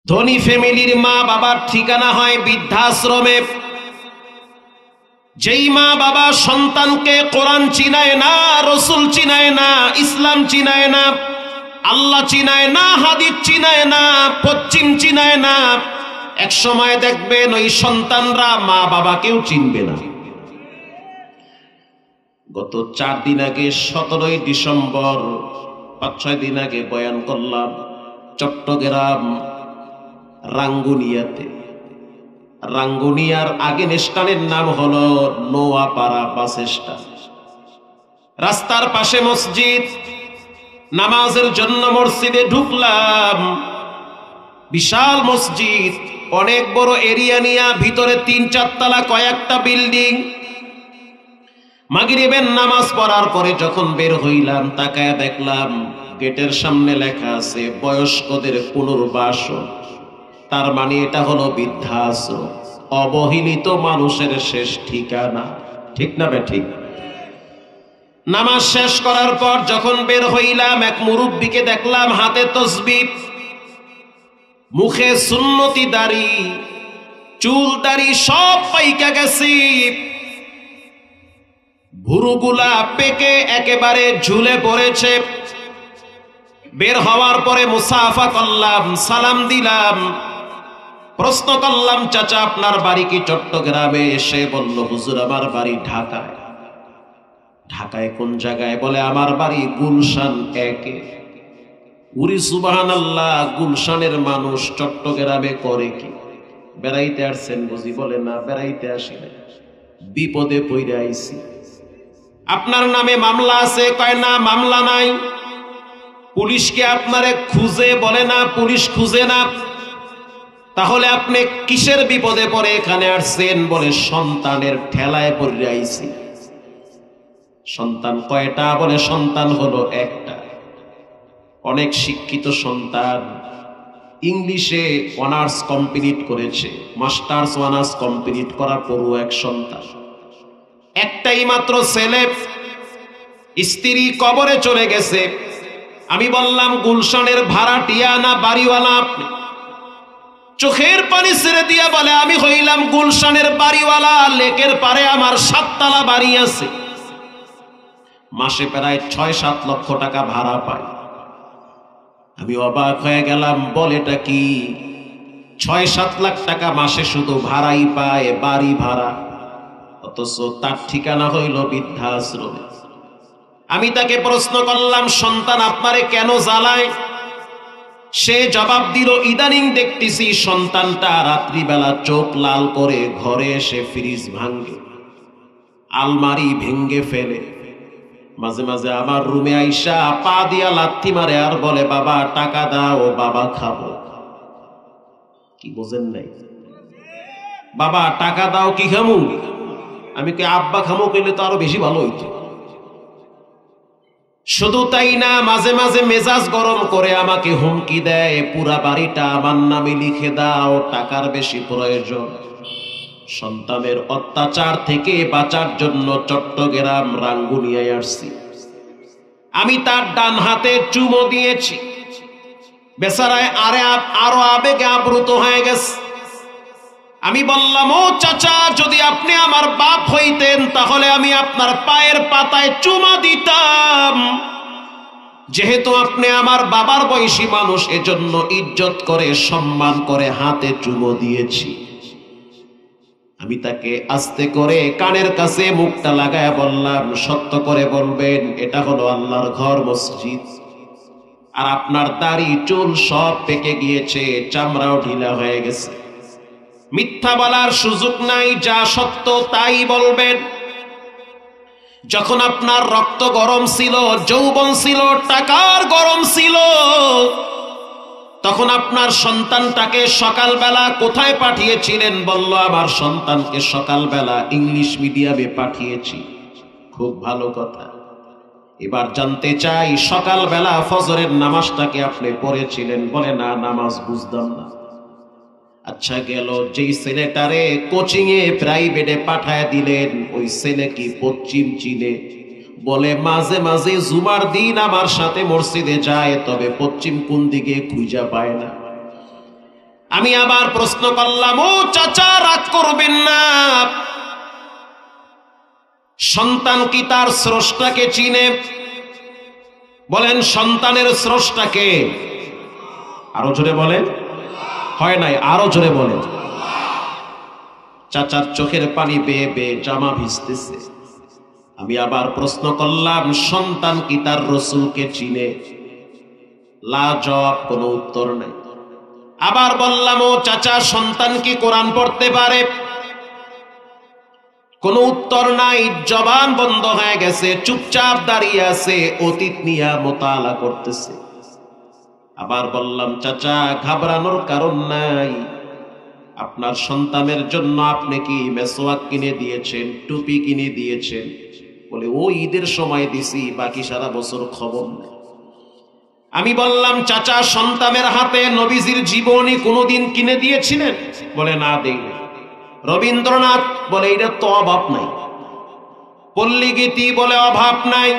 ধনী ফ্যামিলির মা বাবার ঠিকানা হয় বৃদ্ধাশ্রমে। যেই মা বাবা সন্তানকে কোরআন চিনায় না, রসুল চিনায় না, ইসলাম চিনায় না, আল্লাহ চিনায় না, হাদিস চিনায় না, পশ্চিম চিনায় না, এক সময় দেখবেন ওই সন্তানরা মা বাবাকেও চিনবে না। গত 4 দিন আগে 17ই ডিসেম্বর 5-6 দিন আগে বয়ান করলাম চট্টগ্রাম রাঙ্গুনিয়াতে। রাঙ্গুনিয়ার আগের স্থানের নাম হলো নোয়াপাড়া বাস স্ট্যান্ড। রাস্তার পাশে মসজিদ, নামাজের জন্য মসজিদে ঢুকলাম। বিশাল মসজিদ, অনেক বড় এরিয়া নিয়া, ভিতরে 3-4 তলা কয়েকটা বিল্ডিং। মাগরিবের নামাজ পড়ার পরে যখন বের হইলাম, তাকায় দেখলাম গেটের সামনে লেখা আছে বয়স্কদের পুনর্বাসন। তার মানে এটা হলো বৃদ্ধাশ্রম, অবহেলিত মানুষের শেষ ঠিকানা। ঠিক না বে ঠিক? নামাজ শেষ করার পর যখন বের হইলাম, এক মুরব্বীকে দেখলাম হাতে তসবিহ, মুখে সুন্নতি দাড়ি, চুল দাড়ি সব পাইকা গেছে, ভুরুগুলা পেকে একেবারে ঝুলে পড়েছে। বের হওয়ার পরে মুসাফা করলাম, সালাম দিলাম, প্রশ্ন করলাম চাচা আপনার বাড়ি কি চট্টগ্রামে? এসে বলল হুজুর আমার বাড়ি ঢাকায়। ঢাকায় কোন জায়গায়? বলে আমার বাড়ি গুলশান 1-এ। উরি সুবহানাল্লাহ, গুলশানের মানুষ চট্টগ্রামে করে কি? বেড়াইতে আসছেন বুঝি? বলে না, বেড়াইতে আসি না, বিপদে পড়ে আইছি। আপনার নামে মামলা আছে? কয় না, মামলা নাই। পুলিশকে আপনারে খুঁজে? বলে না, পুলিশ খুঁজে না। তাহলে আপনি কিসের বিপদে পড়ে এখানে আসছেন? বলে সন্তানের ঠেলায় পড়ে আইছি। সন্তান কয়টা? বলে সন্তান হলো একটা। অনেক শিক্ষিত সন্তান, ইংলিশে অনার্স কমপ্লিট করেছে, মাস্টার্স অনার্স কমপ্লিট করার পরও এক সন্তান, একটাই মাত্র ছেলে। স্ত্রী কবরে চলে গেছে। আমি বললাম গুলশানের ভাড়াটিয়া না বাড়িওয়ালা আপনি? চোখের পানি ছেড়ে দিয়া বলে আমি হইলাম গুলশানের বাড়িওয়ালা, লেকের পারে আমার 7 তলা বাড়ি আছে, মাসে প্রায় 6-7 লক্ষ টাকা ভাড়া পাই। আমি অবাক হয়ে গেলাম, বলেটা কি? 6-7 লাখ টাকা মাসে শুধু ভাড়াই পায়, বাড়ি ভাড়া, অথচ তার ঠিকানা হইল বৃদ্ধাশ্রমে। আমি তাকে প্রশ্ন করলাম সন্তান আপনারে কেন জ্বালায়? সে জবাব দিল ইদানিং দেখতেছি সন্তানটা রাত্রিবেলা চোখ লাল করে ঘরে এসে ফ্রিজ ভাঙ্গে, আলমারি ভেঙ্গে ফেলে, মাঝে মাঝে আমার রুমে আইসা পা দিয়া লাথি মারে আর বলে বাবা টাকা দাও, বাবা খাবো। কি বোঝেন নাই? বাবা টাকা দাও, কি খামু? আমি কি আব্বা খামো কইলে তো আরো বেশি ভালো হইতো। শুধু তাই না, মাঝে মাঝে মেজাজ গরম করে আমাকে হুমকি দেয়, পুরা বাড়িটা আমার নামে লিখে দাও, টাকার বেশি প্রয়োজন। সন্তানের অত্যাচার থেকে বাঁচার জন্য চট্টগ্রাম রাঙ্গুনিয়ায় আসছি। আমি তার ডান হাতে চুমো দিয়েছি, বেচারায় আরো আবেগে আপ্লুত হয়ে গেছে। আমি বললাম ও চাচা, যদি আপনি আমার বাপ হইতেন তাহলে আমি আপনার পায়ের পাতায় চুমা দিতাম। যেহেতু আপনি আমার বাবার বয়সী মানুষ, এজন্য ইজ্জত করে সম্মান করে হাতে চুমো দিয়েছি। আমি তাকে আস্তে করে কানের কাছে মুখটা লাগায় বললাম সত্য করে বলবেন এটা হলো আল্লাহর ঘর, মসজিদ, আর আপনার দাড়ি চুল সব পেকে গিয়েছে, চামড়াও ঢিলা হয়ে গেছে। মিথ্যা বলার সুযোগ নাই, যা সত্য তাই বলবেন। যখন আপনার রক্ত গরম ছিল, যৌবন ছিল, টাকার গরম ছিল, তখন আপনার সন্তানটাকে সকালবেলা কোথায় পাঠিয়েছিলেন? বলল আমার সন্তানকে সকালবেলা ইংলিশ মিডিয়ামে পাঠিয়েছি। খুব ভালো কথা। এবার জানতে চাই সকালবেলা ফজরের নামাজটাকে আপনি পড়েছিলেন? বলে না, নামাজ বুঝতাম না। আচ্ছা গেল, যেই ছেলেটারে কোচিং এ প্রাইভেটে পাঠায় দিলেন ওই ছেলে কি পশ্চিম চিনে? বলে মাঝে মাঝে জুমার দিন আমার সাথে মসজিদে যায়, তবে পশ্চিম কোন দিকে খুঁজা পায় না। আমি আবার প্রশ্ন করলাম, ও চাচা রাগ করবেন না, সন্তান কি তার স্রষ্টাকে চিনে? বলেন সন্তানের স্রষ্টাকে? আরো জোরে বলেন। হয় নাই, আরো জোরে বলেন। চাচার চোখের পানি বেয়ে বেয়ে জামা ভিজতেছে। আমি আবার প্রশ্ন করলাম, সন্তান কি তার রাসূলকে চিনে? লাজবাব, কোনো উত্তর নাই। আবার বললাম, ও চাচা সন্তান কি কোরআন পড়তে পারে? কোনো উত্তর নাই, জবান বন্ধ হয়ে গেছে, চুপচাপ দাঁড়িয়ে আছে, অতীত নিয়ে মোতালা করতেছে। আবার বললাম, চাচা ঘাবড়ানোর কারণ নাই, আপনার সন্তানের জন্য আপনি কি মেসওয়াক কিনে দিয়েছেন, টুপি কিনে দিয়েছেন? বলে, ও ঈদের সময় দিছি, বাকি সারা বছর খবর নেই। আমি বললাম, চাচা সন্তানের হাতে নবীজির জীবনী কোনোদিন কিনে দিয়েছিলেন? বলে, না দেইনি। রবীন্দ্রনাথ? বলে, এটা তো অভাব নাই। পল্লীগীতি? বলে, অভাব নাই।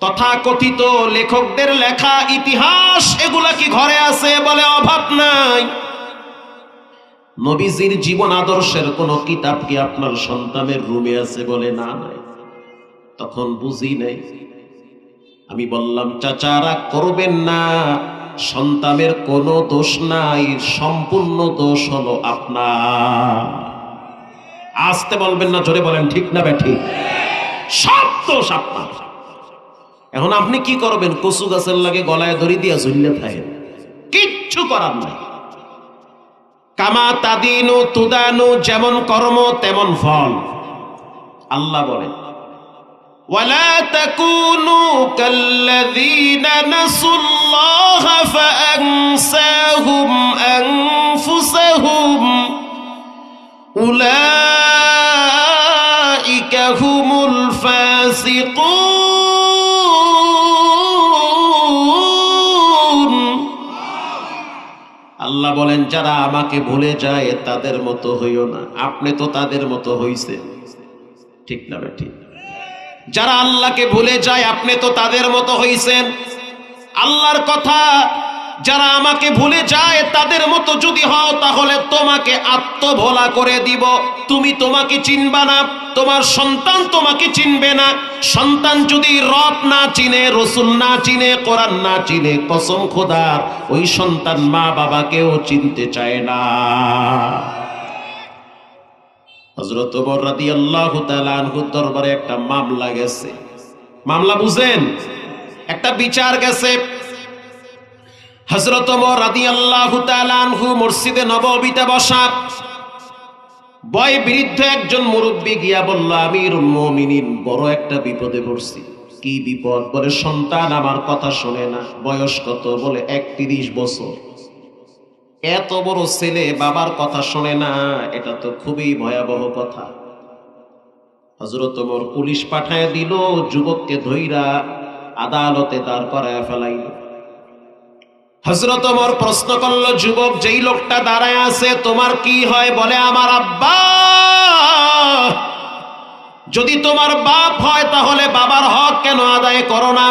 তথাকথিত লেখকদের লেখা ইতিহাস এগুলা কি ঘরে আছে? বলে, অভাব নাই। নবীজির জীবন আদর্শের কোন কিতাব কি আপনার সন্তানের রুমে আছে? বলে, না নাই। তখন বুঝি নাই। আমি বললাম, চাচা রাগ করবেন না, সন্তানের কোনো দোষ নাই, সম্পূর্ণ দোষ হলো আপনার। আসতে বলবেন না, জোরে বলেন, ঠিক না ব্যাঠিক? সব দোষ আপনার। এখন আপনি কি করবেন? কচু গাছের লাগে গলায় দড়ি দিয়া ঝুললে থাকেন, কিচ্ছু করার নাই। কামা তাদিনু তুদানু, যেমন কর্ম তেমন ফল। আল্লাহ বলেন, ওয়ালা তাকুনু কাল্লাযীনা নাসুল্লাহা ফাআনসাহুম আনফুসাহুম উলাইকা হুমুল ফাসিকুন। আল্লাহ বলেন, যারা আমাকে ভুলে যায় তাদের মতো হইও না। আপনি তো তাদের মতো হইছেন, ঠিক না ঠিক? যারা আল্লাহকে ভুলে যায় আপনি তো তাদের মতো হইছেন। আল্লাহর কথা, যারা আমাকে ভুলে যায় তাদের মতো যদি হও, তাহলে তোমাকে আত্মভোলা করে দিব। তুমি তোমাকে চিনবা না, তোমার সন্তান তোমাকে চিনবে না। সন্তান যদি রব না চিনে, রাসূল না চিনে, কোরআন না চিনে, কসম খোদার ওই সন্তান মা বাবাকেও চিনতে চায় না। হযরত ওমর রাদিয়াল্লাহু তাআলা আনহুর দরবারে একটা মামলা গেছে। মামলা বুঝেন? একটা বিচার গেছে। হযরত ওমর রাদিয়াল্লাহু তাআলা আনহু মসজিদে নববীতে বসা। বয় বৃদ্ধ একজন মুরব্বী গিয়া বলল, আমিরুল মুমিনিন, বড় একটা বিপদে পড়ছি। কি বিপদ? বলে, সন্তান আমার কথা শোনে না। বয়স কত? বলে, 31 বছর। এত বড় ছেলে বাবার কথা শোনে না, এটা তো খুবই ভয়াবহ কথা। হযরত ওমর পুলিশ পাঠায় দিল, যুবককে ধইরা আদালতে দাঁড় করায় ফেলাইল। হযরত ওমর প্রশ্ন করল, যুবক, যেই লোকটা দাঁড়ায় আছে তোমার কি হয়? বলে, আমার আব্বা। যদি তোমার বাপ হয় তাহলে বাবার হক কেন আদায় করো না?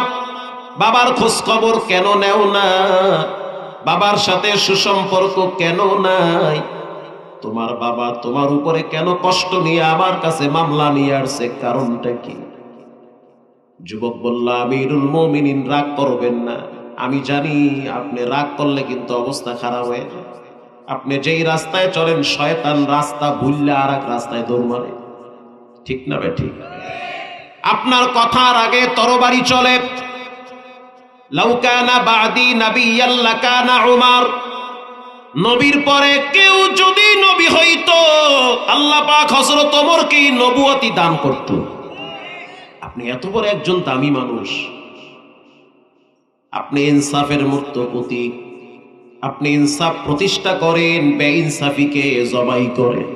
বাবার খোঁজ খবর কেন নেও না? বাবার সাথে সুসম্পর্ক কেন নাই? তোমার বাবা তোমার উপরে কেন কষ্ট নিয়ে আমার কাছে মামলা নিয়ে আসছে? কারণটা কি? যুবক বলল, আমিরুল মুমিনিন, রাগ করবেন না। আমি জানি আপনি রাগ করলে কিন্তু অবস্থা খারাপ হয়ে যায়। আপনি যেই রাস্তায় চলেন, শয়তান রাস্তা ভুললে আর এক রাস্তায় দৌড় মারে, ঠিক না ঠিক? আপনার কথার আগে তরবারি চলে। লাউ কানা বাদি নাবিয়্যান লাকানা উমর। নবীর পরে কেউ যদি নবী হইতো, আল্লাহ পাক হযরত ওমরকে নবুয়তি দান করত। আপনি এত বড় একজন দামি মানুষ, আপনি ইনসাফের মূর্ত প্রতীক। আপনি ইনসাফ প্রতিষ্ঠা করেন, বেইনসাফিকে জবাই করেন।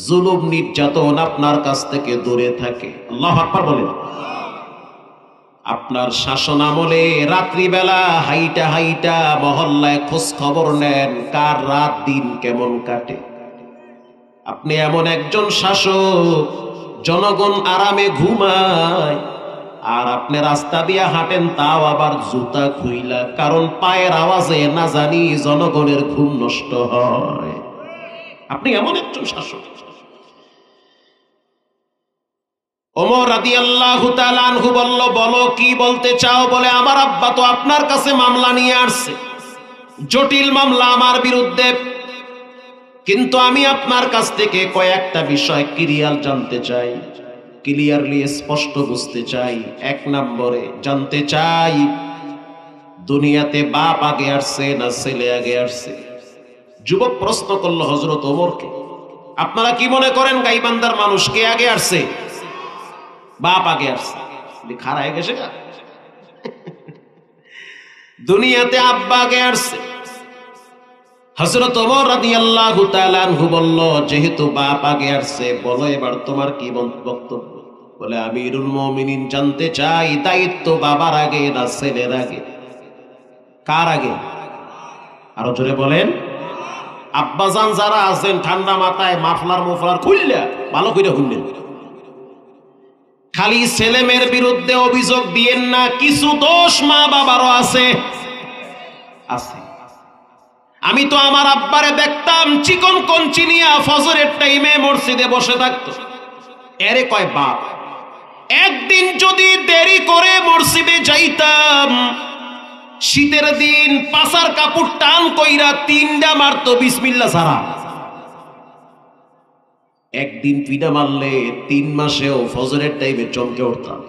জুলুম নির্যাতন আপনার কাছ থেকে দূরে থাকে। আল্লাহু আকবার বলেন। আপনার শাসন আমলে রাত্রিবেলা হাইটা হাইটা মহল্লায় খোঁজ খবর নেন কার রাত দিন কেমন কাটে। আপনি এমন একজন শাসক, জনগণ আরামে ঘুমায়, আর আপনি রাস্তা দিয়ে হাঁটেন তাও আবার জুতা খুইলা, কারণ পায়ের আওয়াজে না জানি জনগণের ঘুম নষ্ট হয়। আপনি এমন একজন শাসক। ওমর রাদিয়াল্লাহু তাআলা আনহু বলল, বলো কি বলতে চাও? বলে, আমার আব্বা তো আপনার কাছে মামলা নিয়ে আসছে, জটিল মামলা আমার বিরুদ্ধে, কিন্তু আমি আপনার কাছ থেকে কয়েকটা বিষয় ক্লিয়ার জানতে চাই, ক্লিয়ারলি স্পষ্ট বুঝতে চাই। এক নম্বরে জানতে চাই, দুনিয়াতে বাপ আগে আসছে না ছেলে আগে আসছে? যুবক প্রশ্ন করলো হযরত ওমরকে, আপনারা কি মনে করেন গাইবান্ধার মানুষ কে আগে আসছে? বাপ আগে আসছে। খাড়া হয়ে গেছে না? দুনিয়াতে আব্বা আগে আসছে। হযরত ওমর রাদিয়াল্লাহু তাআলা আনহু বলল, যেহেতু বাপ আগে আসছে, বলো এবার তোমার কি বক্তব্য? বলে, আমিরুল মুমিনিন জানতে চাই, দায়িত্ব বাবার আগে না ছেলের আগে? কার আগে? আরো জোরে বলেন। আব্বাজান যারা আছেন ঠান্ডা মাথায় মাফলার মুফলার খুললা ভালো করে শুনলেন। খালি ছেলে মেয়ের বিরুদ্ধে অভিযোগ দিয়েন না, কিছু দোষ মা বাবারও আছে। আছে। আমি তো আমার আব্বারে দেখতাম চিকন কঞ্চি নিয়ে ফজরের টাইমে মসজিদে বসে থাকতো। এরে কয় বাপ। একদিন যদি দেরি করে মসজিদে যাইতাম, শীতের দিন পাছার কাপড় টান কইরা তিনটা মারতো বিসমিল্লাহ ছাড়া। একদিন পিঠা মারলে 3 মাসেও ফজরের টাইমে চমকে উঠতাম।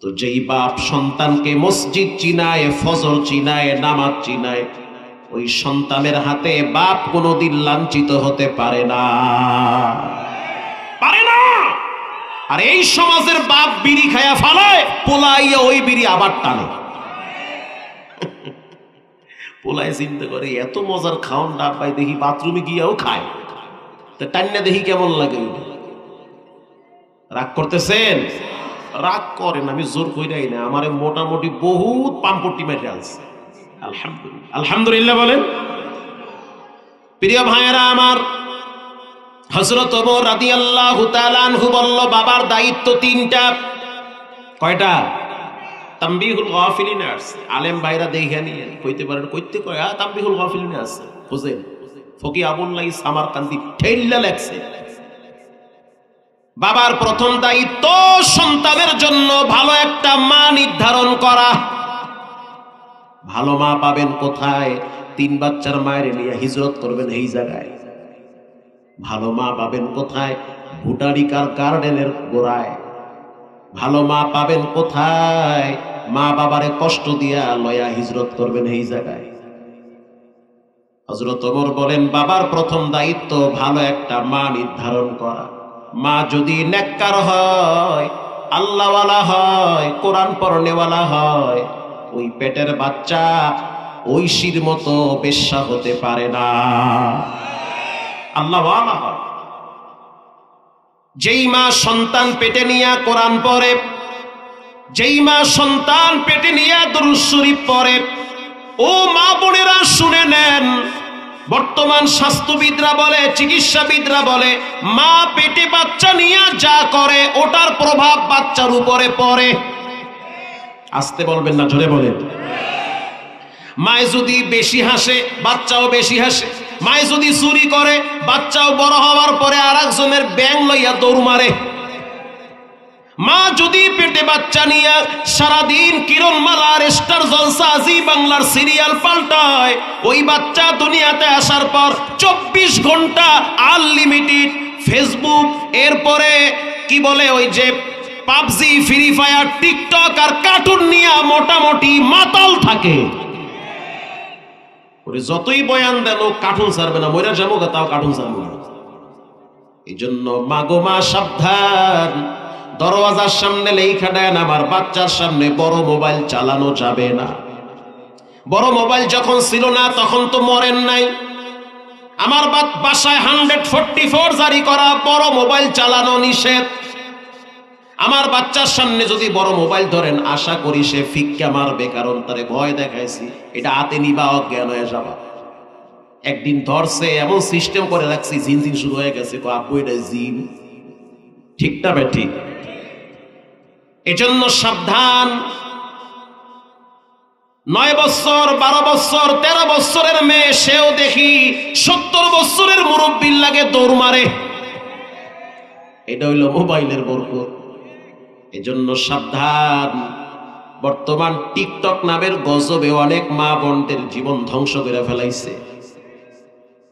তো যেই বাপ সন্তানকে মসজিদ চিনায়, ফজর চিনায়, নামাজ চিনায়, ওই সন্তানের হাতে বাপ কোনোদিন লাঞ্ছিত হতে পারে না, পারে না। আর এই সমাজের বাপ বিড়ি খায়া ফালায়, পোলাইয়া ওই বিড়ি আবার টানে। পোলায় চিন্তা করে, এত মজার খাওন ডাব পাই, দেখি বাথরুমে গিয়েও খায়, তা টান্না দেখি কেমন লাগে। রাগ করতেছেন? রাগ করেন, আমি জোর কইরাই না। আমারে মোটামুটি বহুত পাম্পটি মেরে আছে। আলহামদুলিল্লাহ, আলহামদুলিল্লাহ বলেন। প্রিয় ভাইয়েরা আমার, হযরত ওমর রাদিয়াল্লাহু তাআলা আনহু বলল, বাবার দায়িত্ব 3টা। কয়টা? তামবিহুল গাফিলিন আছে। আলেম ভাইরা দেখে নিয়ে কইতে পারেন, কইতে কয় তামবিহুল গাফিলিন আছে, বুঝেন? ফকি আবুল্লাহ সামারকান্দি ঠেল্লা লেখছে। বাবার প্রথম দায়িত্ব সন্তানের জন্য ভালো একটা মা নির্ধারণ করা। ভালো মা পাবেন কোথায়? 3 বাচ্চার মায়ের নিয়ে হিজরত করবেন এই জায়গায়। ভালো মা পাবেন কোথায়? ভুটারিকার গার্ডেনের গোড়ায়। ভালো মা পাবেন কোথায়? মা বাবারে কষ্ট দিয়া লয়া হিজরত করবেন এই জায়গায়। হযরত ওমর বলেন, বাবার প্রথম দায়িত্ব ভালো একটা মা নির্ধারণ করা। মা যদি নেককার হয়, আল্লাহওয়ালা হয়, কোরআন পড়নেওয়ালা হয়, ওই পেটের বাচ্চা ঐশীর মতো বেশ্যা হতে পারে না। আল্লাহওয়ালা হয়। যেই মা সন্তান পেটে নিয়ে কোরআন পড়ে, যেই মা সন্তান পেটে নিয়ে দুরূদ শরীফ পড়ে, ও মা বোনেরা শুনে নেন, বর্তমান স্বাস্থ্যবিদরা বলে, চিকিৎসাবিদরা বলে, মা পেটে বাচ্চা নিয়ে যা করে ওটার প্রভাব বাচ্চার উপরে পড়ে। আসতে বলবেন না, জোরে বলেন। মায়ে যদি বেশি হাসে, বাচ্চাও বেশি হাসে। মায়ে যদি চুরি করে, বাচ্চাও বড় হওয়ার পরে আরেকজনের ব্যাং লইয়া দৌড় মারে। মা যদি পেটে বাচ্চা নিয়ে সারাদিন কিরণমালার, স্টার জলসা, জি বাংলার সিরিয়াল পাল্টায়, ওই বাচ্চা দুনিয়াতে আসার পর 24 ঘন্টা আনলিমিটেড ফেসবুক, এরপরে কি বলে ওই যে পাবজি, ফ্রি ফায়ার, টিকটক আর কার্টুন নিয়ে মোটামুটি মাতাল থাকে। ওরে যতই বয়ান দেন, ও কার্টুন ছাড়বে না, মইরা যাবো তাও কার্টুন ছাড়বে না। এই জন্য মাগো মা সাবধান, দরওয়াজার সামনে লেখা দেন, আমার বাচ্চার সামনে বড় মোবাইল চালানো যাবে না। বড় মোবাইল যখন ছিল না তখন তো মরেন নাই। আমার বাসায় 144 জারি করা, বড় মোবাইল চালানো নিষেধ। আমার বাচ্চার সামনে যদি বড় মোবাইল ধরেন, আশা করি সে ফিক্কা মারবে, কারণ তারে ভয় দেখাইছি, এটা হাতে নিবা অজ্ঞান হয়ে যাবা। একদিন ধরছে, এমন সিস্টেম করে রাখছি, জিন জিন শুরু হয়ে গেছে। আব্বু এটা জিন, ঠিকটা বে ঠিক। এজন্য সাবধান। 9 বছর 12 বছর 13 বছরের মেয়ে, সেও দেখি 70 বছরের মুরব্বির লাগে দৌড় মারে। এটা হইল মোবাইলের বরকত। এজন্য সাবধান। বর্তমান টিকটক নামের গজবে অনেক মা বোনদের জীবন ধ্বংস করে ফেলাইছে।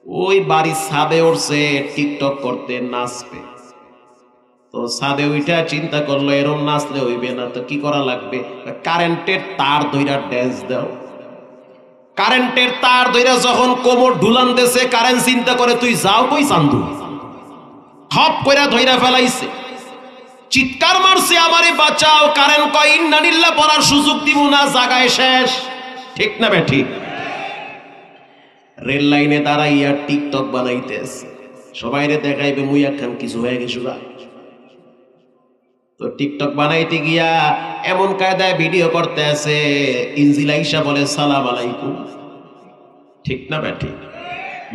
ওই বাড়ির ছাদে উঠছে টিকটক করতে, নাচবে। তো ছাদে ওইটা চিন্তা করলো এরম নাচলে হইবে না, তো কি করা লাগবে? কারেন্টের তার ধইরা ড্যান্স দাও। কারেন্টের তার ধইরা যখন কোমর ঢুলান দেছে, কারেন্ট চিন্তা করে তুই যাও কই চান্দু, খপ কইরা ধইরা ফেলাইছে। চিৎকার মারছে আমারে বাঁচাও। কারেন্ট কয় ইন্নালিল্লাহ পড়ার সুযোগ দিব না, জায়গায় শেষ। ঠিক না বে ঠিক? রেল লাইনে দাঁড়াইয়া টিকটক বানাইতেছে, সবাইরে দেখাইবে মুই একখান কিছু হয়ে গেছো। তো টিকটক বানাইতে গিয়া এমন কায়দায় ভিডিও করতে আছে, ইনজিল আইসা বলে সালাম আলাইকুম। ঠিক না বে ঠিক?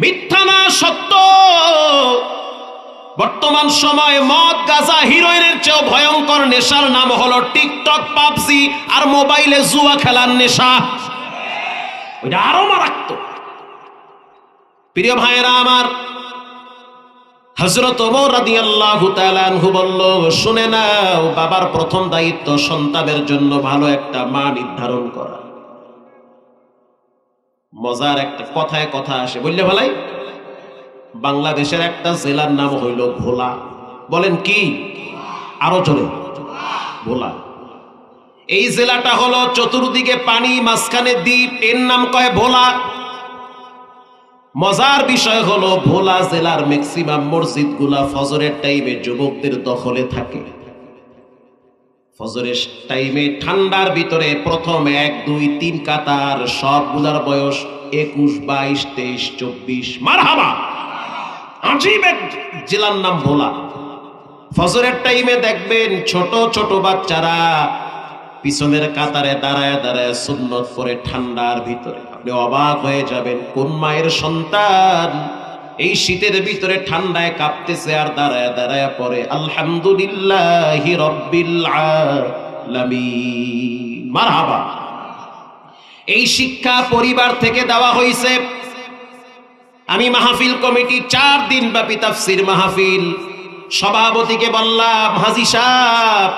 মিথ্যা না সত্য। বর্তমান সময়ে মদ, গাঁজা, হিরোইনের চেয়েও ভয়ঙ্কর নেশার নাম হলো টিকটক, পাবজি আর মোবাইলে জুয়া খেলার নেশা। ওইটা আরো মারাত্মক। প্রিয় ভাইয়েরা আমার, হযরত ওমর রাদিয়াল্লাহু তাআলা আনহু বলল, শুনে নাও, বাবার প্রথম দায়িত্ব সন্তানের জন্য ভালো একটা মা নির্ধারণ করা। মজার একটা কথায় কথা আসে, বললে ভালাই। বাংলাদেশের একটা জেলার নাম হইল ভোলা। বলেন কি? আরো জোরে। ভোলা। এই জেলাটা হলো চতুর্দিকে পানি, মাঝখানে দ্বীপ, এর নাম কয় ভোলা। মজার বিষয় হলো ভোলা জেলার ম্যাক্সিমাম মসজিদগুলা ফজরের টাইমে যুবকদের দখলে থাকে। ফজরের টাইমে ঠান্ডার ভিতরে প্রথম 1, 2, 3 কাতার সবগুলার বয়স 21, 22, 23, 24। মারহাবা। আজীব এক জেলার নাম ভোলা। ফজরের টাইমে দেখবেন ছোট ছোট বাচ্চারা পিছনের কাতারে দাঁড়ায় দাঁড়ায় সুন্নত করে ঠান্ডার ভিতরে। আপনি অবাক হয়ে যাবেন, কোন মায়ের সন্তান এই শীতের ভিতরে ঠান্ডায় কাঁপতেছে আর দাঁড়ায় দাঁড়ায় পড়ে আলহামদুলিল্লাহি রাব্বিল আলামিন। মারহাবা। এই শিক্ষা পরিবার থেকে দেওয়া হয়েছে। আমি মাহফিল কমিটি 4 দিন ব্যাপী তাফসীর মাহফিল সভাপতিকে বললাম, হাজী সাহেব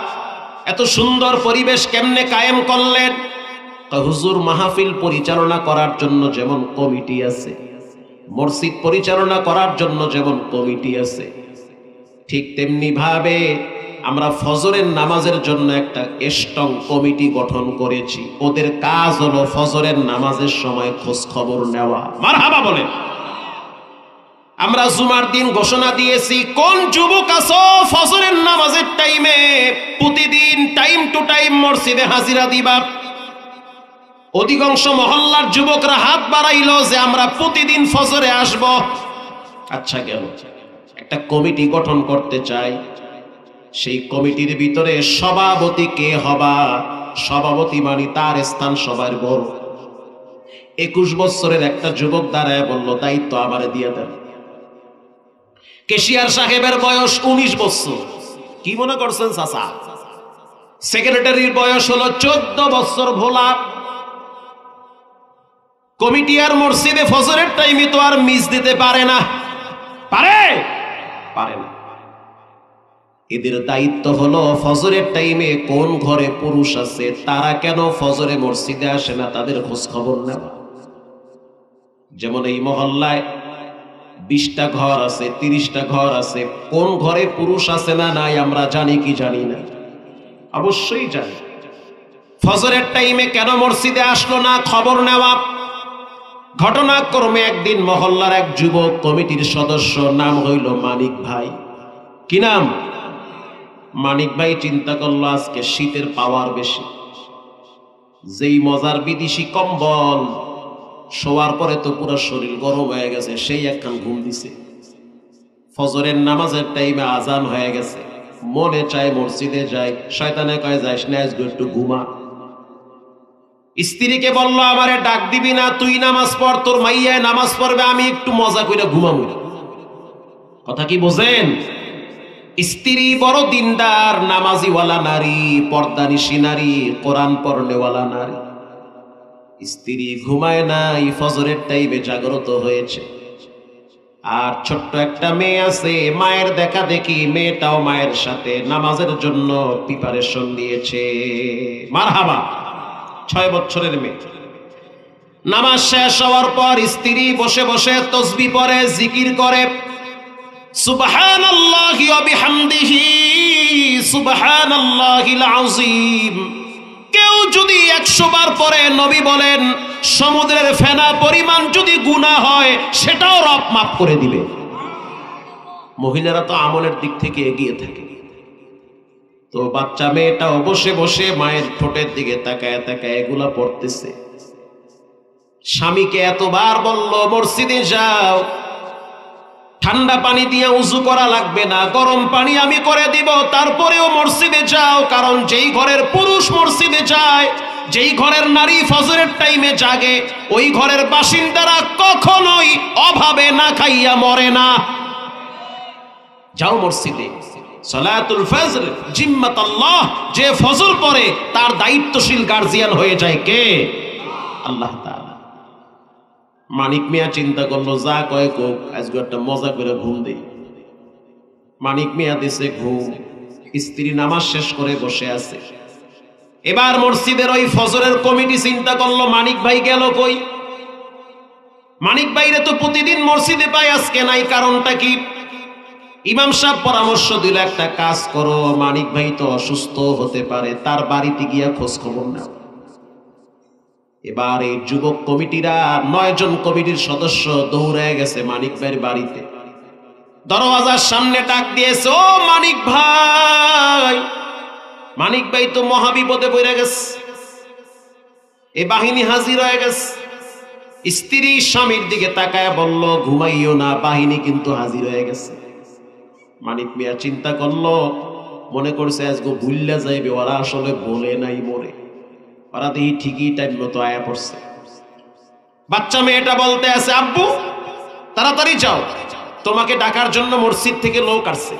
এত সুন্দর পরিবেশ কেমনে কায়েম করলেন? হুজুর, মাহফিল পরিচালনা করার জন্য যেমন কমিটি আছে, মসজিদ পরিচালনা করার জন্য যেমন কমিটি আছে, ঠিক তেমনি ভাবে আমরা ফজরের নামাজের জন্য একটা স্ট্রং কমিটি গঠন করেছি। ওদের কাজ হলো ফজরের নামাজের সময় খোঁজ খবর নেওয়া। মারহাবা বলেন। আমরা জুমার দিন ঘোষণা দিয়েছি, কোন যুবক আছো ফজরের নামাজের টাইমে প্রতিদিন টাইম টু টাইম মসজিদে হাজিরা দিবা। অধিকাংশ মহল্লার যুবকরা হাত বাড়াইলো যে আমরা প্রতিদিন ফজরে আসব। আচ্ছা গেল, একটা কমিটি গঠন করতে চাই। সেই কমিটির ভিতরে সভাপতি কে হবা? সভাপতি মানে তার স্থান সবার বড়। 21 বছরের একটা যুবক দাঁড়ায় বলল, দায়িত্ব আমারে দিয়ে দেন। কেশিয়ার সাহেবের বয়স 19 বছর। কি মনে করছেন চাচা? সেক্রেটারির বয়স হলো 14 বছর। ভোলা কমিটি আর মসজিদে ফজরের টাইমে তো আর মিস দিতে পারে না। পারে? পারে না। এদের দায়িত্ব হলো ফজরের টাইমে কোন ঘরে পুরুষ আছে, তারা কেন ফজরে মসজিদে আসে না, তাদের খোঁজ খবর নেওয়া। যেমন এই মহল্লায় 20টা ঘর আছে, 30টা ঘর আছে, কোন ঘরে পুরুষ আছে না নাই আমরা জানি কি জানি না? অবশ্যই জানি। ফজরের টাইমে কেন মসজিদে আসলো না, খবর নেওয়া। ঘটনাক্রমে একদিন মহল্লার এক যুবক কমিটির সদস্য, নাম হইল মানিক ভাই। কি নাম? মানিক ভাই চিন্তা করলো আজকে শীতের পাওয়ার বেশি, যেই মজার বিদেশি কম্বল শোয়ার পরে তো পুরো শরীর গরম হয়ে গেছে, সেই একখান ঘুম দিছে। ফজরের নামাজের টাইমে আজান হয়ে গেছে, মনে চায় মসজিদে যায়, শয়তানে কয় যাইস না, আজকে একটু ঘুমা। স্ত্রীকে বলল, আমারে ডাক দিবি না, তুই নামাজ পড়, তোর মাইয়ায় নামাজ পড়বে, আমি একটু মজা করে ঘুমাবো। কথা কি বোঝেন? স্ত্রী বড় দিনদার, নামাজিওয়ালা নারী, পর্দানিশী নারী, কোরআন পড়নেওয়ালা নারী। স্ত্রী ঘুমায় নাই, ফজরের টাইমে জাগ্রত হয়েছে। আর ছোট্ট একটা মেয়ে আছে, মায়ের দেখা দেখি মেয়েটাও মায়ের সাথে নামাজের জন্য প্রিপারেশন নিয়েছে। মারহাবা, 6 বছরের মেয়ে। নামাজ শেষ হওয়ার পর স্ত্রী বসে বসে তসবিহ পড়ে, জিকির করে, সুবহানাল্লাহি ওয়া বিহামদিহি সুবহানাল্লাহিল আযীম। কেউ যদি 100 বার পড়ে, নবী বলেন সমুদ্রের ফেনা পরিমাণ যদি গুনাহ হয় সেটাও রব মাফ করে দিবে। মহিলারা তো আমলের দিক থেকে এগিয়ে থাকে। তো বাচ্চা মেয়েটাও বসে বসে মায়ের ঠোঁটের দিকে তাকায় তাকায় এগুলা পড়তেছে। স্বামীকে এতবার বলল মসজিদে যাও, ঠান্ডা পানি দিয়ে উযু করা লাগবে না, গরম পানি আমি করে দিব, তারপরেও মসজিদে যাও। কারণ যেই ঘরের পুরুষ মসজিদে যায়, যেই ঘরের নারী ফজরের টাইমে জাগে, ওই ঘরের বাসিন্দারা কখনোই অভাবে না খাইয়া মরে না। যাও মসজিদে। সালাতুল ফজর জিম্মাতাল্লাহ, যে ফজর পড়ে তার দায়িত্বশীল গার্জিয়ান হয়ে যায় কে? আল্লাহ তাআলা। মানিক মিয়া চিন্তা করলো, যা কয় কোক, আজকে একটা মজা করে ঘুম দেই। মানিক মিয়া দিছে ঘুম। স্ত্রী নামাজ শেষ করে বসে আছে। এবার মসজিদের ওই ফজরের কমিটি চিন্তা করলো, মানিক ভাই গেল কই? মানিক ভাইরে তো প্রতিদিন মসজিদে পাই, আজকে নাই, কারণটা কি? ইমাম সাহেব পরামর্শ দিল, একটা কাজ করো, মানিক ভাই তো অসুস্থ হতে পারে, তার বাড়িতে গিয়া খোঁজ খবর নাও। এবার এই যুবক কমিটিরা 9 জন কমিটির সদস্য দৌড়ে গেছে মানিক ভাইয়ের বাড়িতে। দরওয়াজার সামনে ডাক দিয়েছে, ও মানিক ভাই। মানিক ভাই তো মহাবিপদে পড়ে গেছে। এই বাহিনী হাজির হয়ে গেছে। স্ত্রী স্বামীর দিকে তাকায় বলল, ঘুমাইও না, বাহিনী কিন্তু হাজির হয়ে গেছে। মানিক মিয়া চিন্তা করলো, মনে করছে আজকে ভুল্লা যাইবে, ওরা আসলে বলে নাই মরে, ওরা দেখি ঠিকই টাইম মতো আয়া পড়ছে। বাচ্চা মেয়েটা বলতে আছে, আব্বু তাড়াতাড়ি যাও, তোমাকে ডাকার জন্য মসজিদ থেকে লোক আসছে।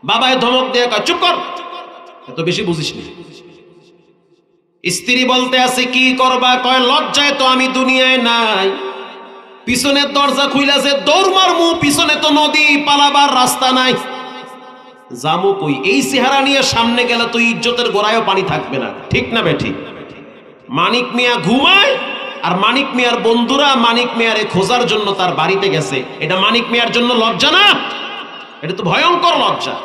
বাবায় ধমক দিয়ে কয়, চুপ কর, এত বেশি বুঝিস না। স্ত্রী বলতে আছে, কি করবা? কয়, লজ্জায় তো আমি দুনিয়ায় নাই, পিছনের দরজা খুইলাছে, দৌড় মারমু, পিছনে তো নদী, পালাবার রাস্তা নাই, জামু কই? এই চেহারা নিয়ে সামনে গেলে তো ইজ্জতের গোড়ায়ও পানি থাকবে না, ঠিক না বেঠিক? মানিক মিয়া ঘুমায়, আর মানিক মিয়ার বন্ধুরা মানিক মিয়ারে খোঁজার জন্য তার বাড়িতে গেছে। এটা মানিক মিয়ার জন্য লজ্জা না? এটা তো ভয়ঙ্কর লজ্জা।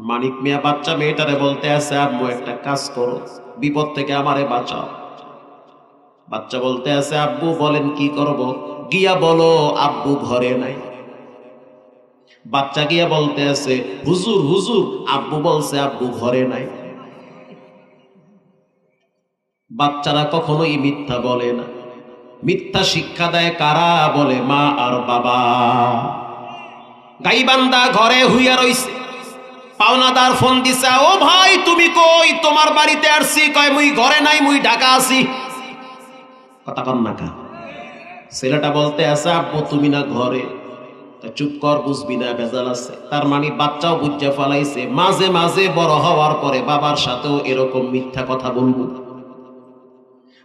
মানিক মিয়া বাচ্চা মেয়েটারে বলতে আছে, আম্মু একটা কাজ করো, বিপদ থেকে আমারে বাঁচাও। বাচ্চা বলতে আছে, আব্বু বলেন কি করব? গিয়া বলো আব্বু ঘরে নাই। বাচ্চা গিয়া বলতে আছে, হুজুর হুজুর, আব্বু বলছে আব্বু ঘরে নাই। বাচ্চারা কখনোই মিথ্যা বলে না। মিথ্যা শিক্ষা দেয় কারা? বলে মা আর বাবা। গাইবান্ধা ঘরে হুইয়া রইছে, পাওনাদার ফোন দিছে, ও ভাই তুমি কই? তোমার বাড়িতে আসছি। কয়, মুই ঘরে নাই, মুই ঢাকা আছি। কথা কন না কা? ছেলেটা বলতে আছে, আব্বু তুমি না ঘরে? চুপ কর, বুঝবি না, ভেজাল আছে। তার মানে বাচ্চাও বুঝা ফেলাইছে, মাঝে মাঝে বড় হওয়ার পরে বাবার সাথেও এরকম মিথ্যা কথা বলবো।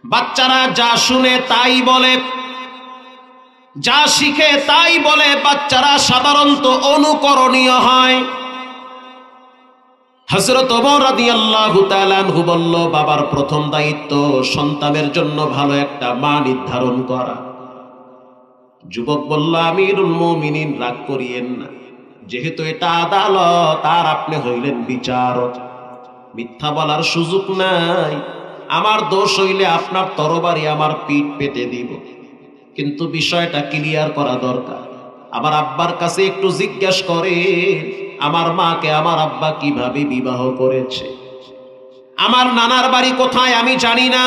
বাচ্চারা যা শুনে তাই বলে, যা শিখে তাই বলে। বাচ্চারা সাধারণত অনুকরণীয় হয়। হযরত ওমর রাদিয়াল্লাহু তাআলা আনহু বলল, বাবার প্রথম দায়িত্ব সন্তানের জন্য ভালো একটা মা নির্ধারণ করা। যুবক বলল, আমিরুল মুমিনিন রাগ করিয়েন না, যেহেতু এটা আদালত আর আপনি হইলেন বিচারক, মিথ্যা বলার সুযোগ নাই। আমার দোষ হইলে আপনার তরবারি আমার পিঠ পেতে দিব, কিন্তু বিষয়টা ক্লিয়ার করা দরকার। আমার আব্বার কাছে একটু জিজ্ঞাসা করে, আমার মাকে আমার আব্বা কিভাবে বিবাহ করেছে, আমার নানার বাড়ি কোথায় আমি জানি না,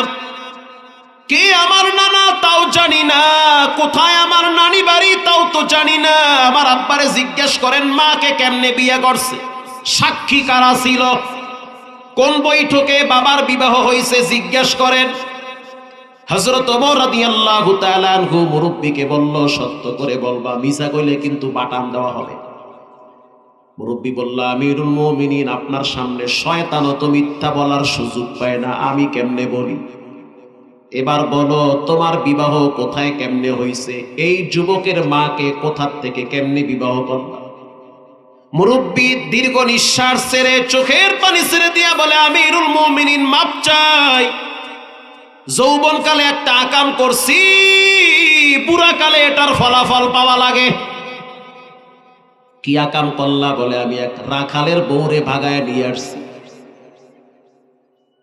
কে আমার নানা তাও জানি না, কোথায় আমার নানি বাড়ি তাও তো জানি না। আমার আব্বারে জিজ্ঞেস করেন মাকে কেমনে বিয়ে করছে, সাক্ষী কারা ছিল, কোন বৈঠকে বাবার বিবাহ হয়েছে জিজ্ঞেস করেন। হযরত ওমর রাদিয়াল্লাহু তাআলা আনহু মুরব্বিকে বলল, সত্য করে বলবা, মিছা কইলে কিন্তু বাটাম দেওয়া হবে। মুরব্বী বলল, আমিরুল মুমিনিন, আপনার সামনে শয়তানও তো মিথ্যা বলার সুযোগ পায় না, আমি কেমনে বলি? এবার বলো, তোমার বিবাহ কোথায় কেমনে হইছে? এই যুবকের মাকে কোথার থেকে কেমনে বিবাহ করলা? মুরব্বী দীর্ঘ নিঃশ্বাস ছেড়ে চোখের পানি ছেড়ে দিয়া বলে, আমিরুল মুমিনিন, মাপ চাই। যৌবনকালে একটা আকাম করছি, বুড়াকালে এটার ফলাফল পাওয়া লাগে। কি আকাম করলা? বলে, আমি এক রাখালের বউরে ভাগায় নিয়ে আসছি।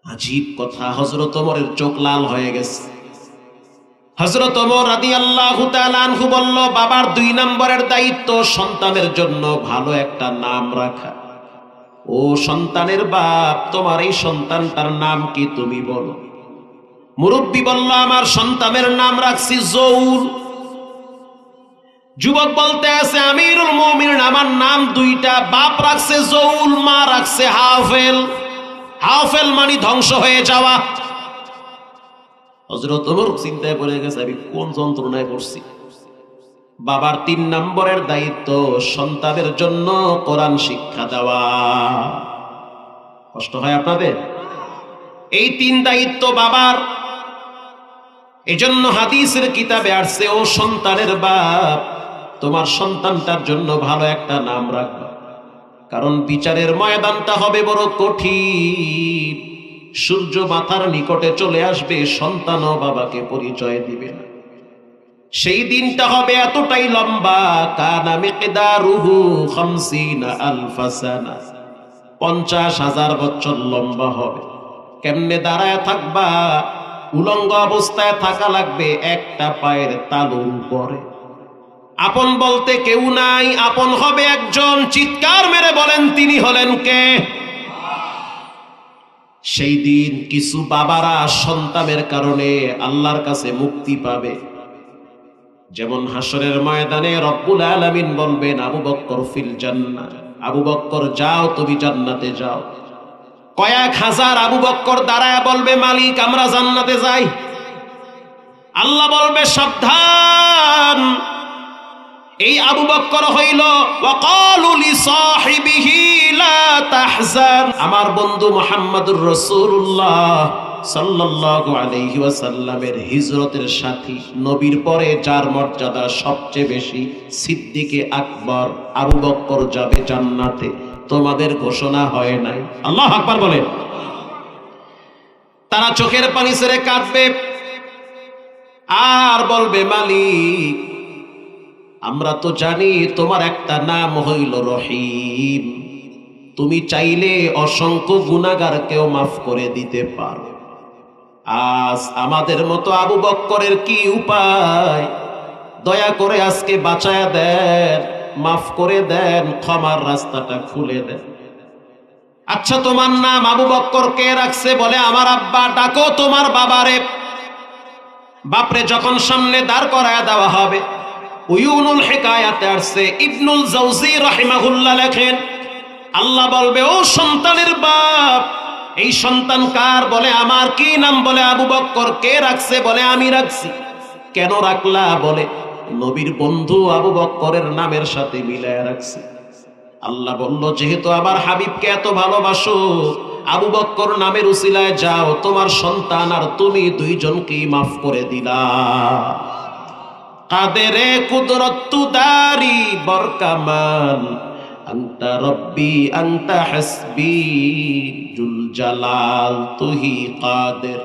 আজীব কথা। হযরত ওমরের চোখ লাল হয়ে গেছে। হযরত ওমর রাদিয়াল্লাহু তাআলা আনহু বলল, বাবার 2 নম্বরের দায়িত্ব সন্তানের জন্য ভালো একটা নাম রাখা। ও সন্তানের বাপ, তোমার এই সন্তানটার নাম কি তুমি বলো? মুরব্বী বলল, আমার সন্তানের নাম রাখছি জৌল। যুবক বলতে আছে, আমিরুল মুমিনিন, আমার নাম 2টা, বাপ রাখছে জৌল, মা রাখছে হাফেল। হাফেল মানে ধ্বংস হয়ে যাওয়া। হযরত ওমর চিন্তায় পড়ে গেছে, আমি কোন যন্ত্রণায় পড়ছি। বাবার 3 নম্বরের দায়িত্ব সন্তানের জন্য কোরআন শিক্ষা দেওয়া। কষ্ট হয় আপনাদের? এই 3 দায়িত্ব বাবার। এজন্য হাদিসের কিতাবে আসছে, ও সন্তানের বাপ, তোমার সন্তানটার জন্য ভালো একটা নাম রাখবা, কারণ বিচারের ময়দানটা হবে বড় কঠিন। সূর্য মাথার নিকটে চলে আসবে, সন্তানও বাবাকে পরিচয় দিবে না। সেই দিনটা হবে এতটাই লম্বা, কানা মিকদারুহু 50,000 সানা, 50,000 বছর লম্বা হবে। কেমনে দাঁড়ায় থাকবা? উলঙ্গ অবস্থায় থাকা লাগবে, একটা পায়ের তালুর উপরে। আপন বলতে কেউ নাই, আপন হবে একজন। চিৎকার মেরে বলেন, তিনি হলেন কে? সেই দিন কিছু বাবারা সন্তানের কারণে আল্লাহর কাছে মুক্তি পাবে। যেমন হাসরের ময়দানে রব্বুল আলামিন বলবেন, আবু বকর ফিল জান্নাহ, আবু বকর যাও, তুমি জান্নাতে যাও। কয়েক হাজার আবু বকর দাঁড়ায় বলবে, মালিক, আমরা জান্নাতে যাই। আল্লাহ বলবে, সাবধান, এই আবু বকর হইল ওয়াকালু লিসাহিবিহি লা তাহজান, আমার বন্ধু মুহাম্মদুর রাসূলুল্লাহ সাল্লাল্লাহু আলাইহি ওয়াসাল্লামের হিজরতের সাথী। নবীর পরে যার মর্যাদা সবচেয়ে বেশি, সিদ্দিকে আকবর আবু বকর যাবে জান্নাতে। তোমাদের ঘোষণা হয় নাই? আল্লাহু আকবার বলেন। তারা চোখের পানি ছেড়ে কাঁদবে আর বলবে, মালিক, আমরা তো জানি তোমার একটা নাম হইল রহিম, তুমি চাইলে অসংখ্য গুনাহগারকেও মাফ করে দিতে পারো। আজ আমাদের মতো আবু বকরের কি উপায়? দয়া করে আজকে বাঁচায়া দেন, মাফ করে দেন, ক্ষমার রাস্তাটা খুলে দেন। আচ্ছা, তোমার নাম আবু বকর কে রাখছে? বলে, আমার আব্বা। ডাকো তোমার বাবারে। বাপরে যখন সামনে দাঁড় করায় দেওয়া হবে, উয়ুনুল হিকায়াতে আসছে, ইবনুল জাওজি রাহিমাহুল্লাহ লেখেন, আল্লাহ বলবে, ও সন্তানের বাপ, এই সন্তান কার? বলে, আমার। কি নাম? বলে, আবু বকর। কে রাখছে? বলে, আমি রাখছি। কেন রাখলা? বলে, নবীর বন্ধু আবু বকরের নামের সাথে মিলায় রাখছি। আল্লাহ বলল, যেহেতু আমার হাবিবকে এত ভালোবাসো, আবু বকর নামের উসিলায় যাও, তোমার সন্তান আর তুমি 2 জনকেই মাফ করে দিলা। কাদেরে কুদরত দারি বরকামান, আনতা রব্বি আনতা হাসবি, জুল জালাল তুহি কাদের,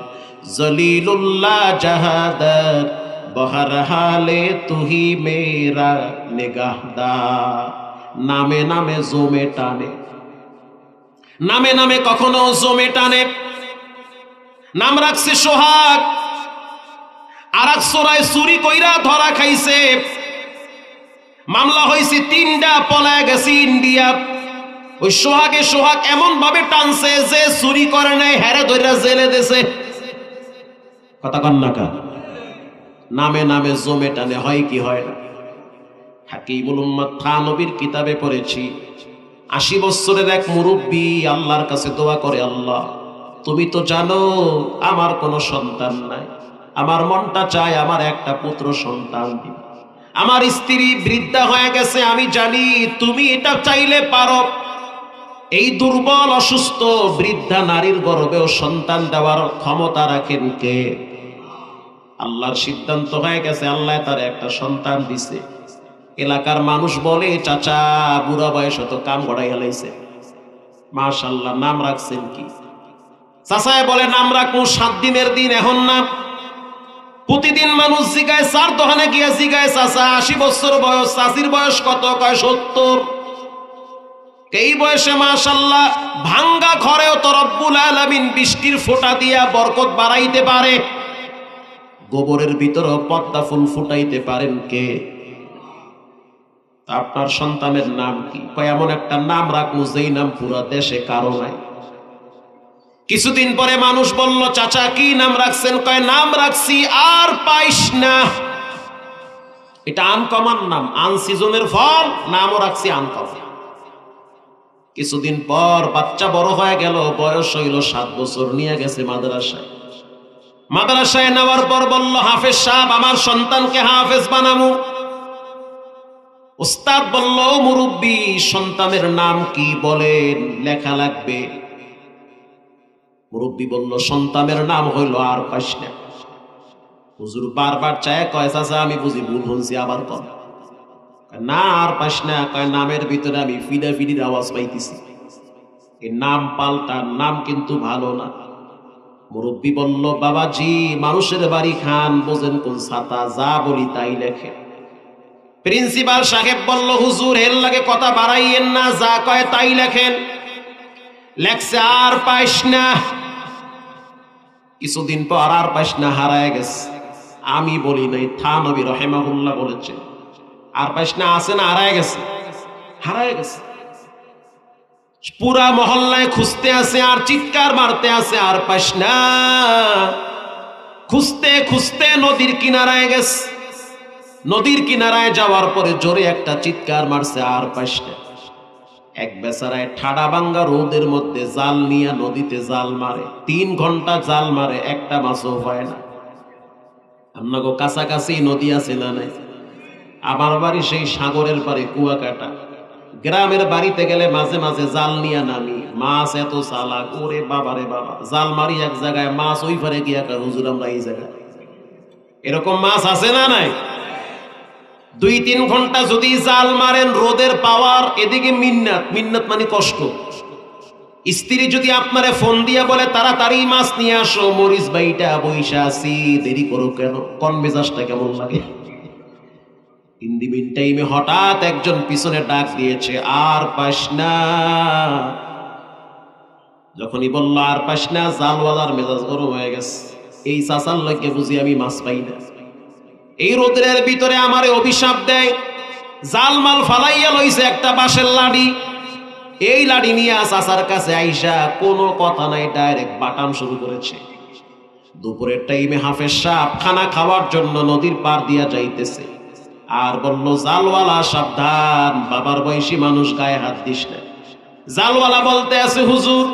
জলিলুল্লাহ জাহাদার, বহর হালে তুহি মেরা নিগাহদার। নামে নামে জমে টানে, নামে নামে কখনো জমে টানে। নাম রাখছে সোহাগ, আর এক চোরাই চুরি কইরা ধরা খাইছে, মামলা হয়েছে 3টা, পলায় গেছে ইন্ডিয়া। ওই সোহাগে সোহাগ এমন ভাবে টানছে যে চুরি করে নাই, হেরে ধরে জেলে দিয়েছে। কথা কন না কা? নামে নামে জমে টানে, হয় কি হয় না? হাকিমুল উম্মাত থানবীর কিতাবে পড়েছি, 80 বছরের এক মুরব্বী আল্লাহর কাছে দোয়া করে, আল্লাহ, তুমি তো জানো আমার কোনো সন্তান নাই, আমার মনটা চায় আমার একটা পুত্র সন্তান দিবে। আমার স্ত্রী বৃদ্ধা হয়ে গেছে, আমি জানি তুমি এটা চাইলে পারো। এই দুর্বল অসুস্থ বৃদ্ধা নারীর গর্ভেও সন্তান দেওয়ার ক্ষমতা রাখেন কে? আল্লাহর সিদ্ধান্ত হয়ে গেছে, আল্লাহ তার একটা সন্তান দিছে। এলাকার মানুষ বলে, চাচা বুড়া বয়স তো কাম গড়াই হেলাইছে, মাশাআল্লাহ, নাম রাখছেন কি? চাচায় বলে, নাম রাখবো 7 দিনের দিন, এখন না। প্রতিদিন মানুষ জিগায়, 4 দোকানে গিয়ে জিগায়, চাচা 80 বছর বয়স, চাচির বয়স কত? কয় 70। এই বয়সে মাশাআল্লাহ ভাঙ্গা ঘরেও তো রব্বুল আলামিন বৃষ্টির ফোঁটা দিয়া বরকত বাড়াইতে পারে। গোবরের ভিতরও পদ্মা ফুল ফুটাইতে পারেন কে? আপনার সন্তানের নাম কি? কয় এমন একটা নাম রাখবো যেই নাম পুরো দেশে কারো নাই। কিছুদিন পরে মানুষ বলল, চাচা কি নাম রাখছেন? কয় নাম রাখছি আর পাইস না। এটা আনকমন নাম, আনসিজনের ফল, নামও রাখছি আনকমন। কিছুদিন পর বাচ্চা বড় হয়ে গেল, বয়স হইল 7 বছর, নিয়ে গেছে মাদ্রাসায়। মাদ্রাসায় নেওয়ার পর বলল, হাফেজ সাহেব আমার সন্তানকে হাফেজ বানামু। উস্তাদ বলল, মুরব্বি সন্তানের নাম কি বলেন, লেখা লাগবে। মুরব্বি বলল, সন্তানের নাম হইল আর পাইস না। হুজুর বারবার চায়, কয় চাচা আমি বুঝি ভুল শুনছি, আবার কম। না আর পাইস না। কয় নামের ভিতরে আমি ফিডাফিডির আওয়াজ পাইতেছি, এই নাম পাল্টা, নাম কিন্তু ভালো না। মুরব্বি বলল, বাবাজি মানুষের বাড়ি খান, বোঝেন কোন ছাতা, যা বলি তাই লেখে। প্রিন্সিপাল সাহেব বলল, হুজুর এর লাগে কথা বাড়াইয়েন না, যা কয় তাই লেখেন। লেখছে আর পাইস না। কিছুদিন পর আর পাইস না হারায় গেছে। আমি বলি নাই, থানবী রাহিমাহুল্লাহ বলেছেন, আর পাইস না আছে না, হারায় গেছে, হারায় গেছে। পুরা মহল্লায় খুঁজতে আছে আর চিৎকার মারতে আছে, আর পাইস না। খুঁজতে খুঁজতে নদীর কিনারায় গেছে। নদীর কিনারায় যাওয়ার পরে জোরে একটা চিৎকার মারছে, আর পাইস না। এক বেচারায় ঠাডা ভাঙ্গা রোদের মধ্যে জাল নিয়ে নদীতে জাল মারে, 3 ঘন্টা জাল মারে, একটা মাছও পায় না। আপনাকে কাছাকাছি নদী আছে না নাই? আমার বাড়ি সেই সাগরের পারে কুয়াকাটা। গ্রামের বাড়িতে গেলে মাঝে মাঝে জাল নিয়ে নামি, মাছ এত চালাক, ওরে বাবা রে বাবা, জাল মারি এক জায়গায়, মাছ ওই পারে গিয়া হুজুর আমরা এই জায়গায়। এরকম মাছ আছে না নাই? 2-3 ঘন্টা যদি জাল মারেন, রোদের পাওয়ার, এদিকে মিন্নাত, মিন্নাত মানে কষ্ট। স্ত্রী যদি আপনারে ফোন দিয়া বলে তাড়াতাড়ি মাছ নিয়ে আসো, মরিচ বাইটা বইসা আছি, দেরি করো কেন, কোন মেজাজটা কেমন লাগে? ইন দি মিন টাইমে হঠাৎ একজন পিছনে ডাক দিয়েছে, আর পাস না। যখনই বলল আর পাস না, জালওয়ালার মেজাজ গরম হয়ে গেছে। এই চাচার লাগে বুঝি আমি মাছ পাই না। এই রোদের ভিতরে আমারে অভিশাপ দেয়, জালমাল ফালাইয়া লইছে একটা বাঁশের লাঠি। এই লাঠি নিয়ে চাচার কাছে আইসা কোনো কথা নাই, ডাইরেক্ট বাটাম শুরু করেছে। দুপুরের টাইমে হাফেজ সাহেব খানা খাওয়ার জন্য নদীর পার দিয়া যাইতেছে, আর বলল, জালওয়ালা সাবধান, বাবার বয়সী মানুষ, গায়ে হাত দিস না। জালওয়ালা বলতে আছে, হুজুর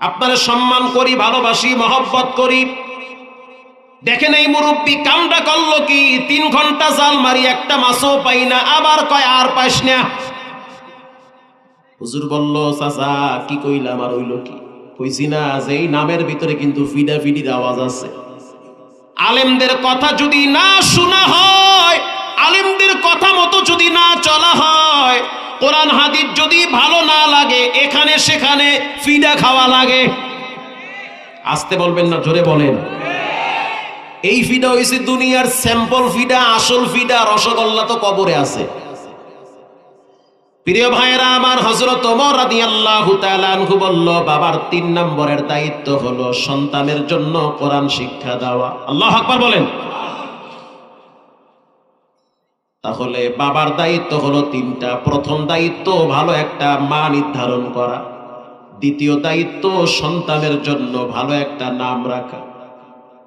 আপনার সম্মান করি, ভালোবাসি, মহব্বত করি। দেখেন এই মুরব্বী কামটা করলো কি, 3 ঘন্টা জাল মারি, একটা মাছও পাই না, আবার কয় আর পাইস না। হুজুর বলল, চাচা কি কইলাম, আর হইল কি? কইছি না যে এই নামের ভিতরে কিন্তু ফিডাফিডির আওয়াজ আছে। আলেমদের কথা যদি না শোনা হয়, আলেমদের কথা মতো যদি না চলা হয়, কোরআন হাদিস যদি ভালো না লাগে, এখানে সেখানে ফিডা খাওয়া লাগে। আসতে বলবেন না, জোরে বলেন। এই ফিডা হইছে দুনিয়ার স্যাম্পল ফিডা, আসল ফিডা রসগোল্লা তো কবরে আছে। প্রিয় ভাইয়েরা আমার, হযরত ওমর রাদিয়াল্লাহু তাআলা আনহু বলল, বাবার 3 নম্বরের দায়িত্ব হলো সন্তানের জন্য কোরআন শিক্ষা দেওয়া। আল্লাহু আকবার বলেন। তাহলে বাবার দায়িত্ব হলো 3টা। প্রথম দায়িত্ব ভালো একটা মা নির্ধারণ করা। দ্বিতীয় দায়িত্ব সন্তানের জন্য ভালো একটা নাম রাখা।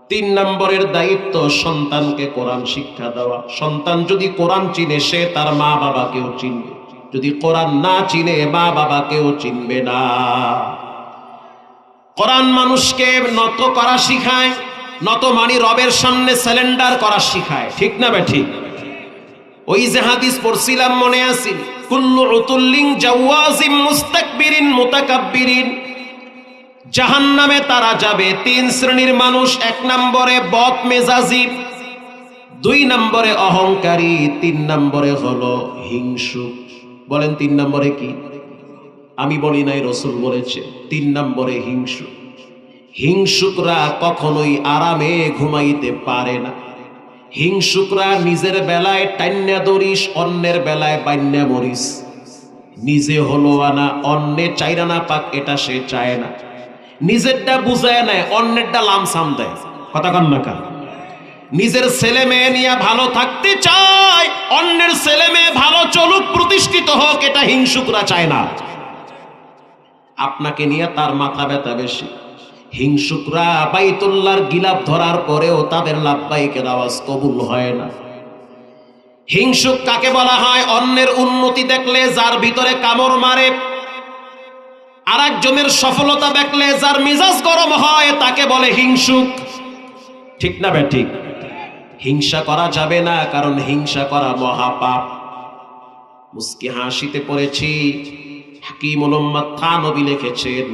3 নম্বরের দায়িত্ব সন্তানকে কোরআন শিক্ষা দেওয়া। সন্তান যদি কোরআন চিনে, সে তার মা বাবাকেও চিনবে। যদি কোরআন না চিনে, মা বাবাকেও চিনবে না। কোরআন মানুষকে নত করা শিখায়, নত মানি রবের সামনে স্যালেন্ডার করা শিখায়, ঠিক না বেঠিক? ওই যে হাদিস পড়ছিলাম মনে আছে, কুল্লু উতুল্লিন জাওয়াজিম মুস্তাকবিরিন মুতাকাব্বিরিন, জাহান্নামে তারা যাবে তিন শ্রেণীর মানুষ। এক নম্বরে বদ মেজাজি, দুই নম্বরে অহংকারী, তিন নম্বরে হলো হিংসুক। বলেন তিন নম্বরে কি? আমি বলি নাই, রাসূল বলেছে তিন নম্বরে হিংসুক। হিংসুকরা কখনোই আরামে ঘুমাইতে পারে না। হিংসুকরা নিজের বেলায় টান্যা দরিস, অন্যের বেলায় বান্যা মরিস। নিজে হলো আনা, অন্যে চাইরা না পাক এটা সে চায় না। নিজেরটা বুঝায় নেয়, অন্যেরটা লামসাম দেয়। কথা কন না কা? নিজের ছেলে মেয়ে নিয়ে ভালো থাকতে চায়, অন্যের ছেলে মেয়ে ভালো চলুক, প্রতিষ্ঠিত হোক, এটা হিংসুকরা চায় না। আপনাকে নিয়ে তার মাথা ব্যথা বেশি। হিংসুকরা বাইতুল্লাহর গিলাফ ধরার পরেও তাদের লাব্বাইকের আওয়াজ কবুল হয় না। হিংসুক কাকে বলা হয়? অন্যের উন্নতি দেখলে যার ভিতরে কামড় মারে, আরেকজনের সফলতা দেখলে যার মেজাজ গরম হয়, তাকে বলে হিংসুক। ঠিক না বেঠিক? হিংসা করা যাবে না, কারণ হিংসা করা মহাপাপ। মুস্কি হাসিতে পড়েছি, হাকিমুল উম্মাত থানবী লিখেছেন,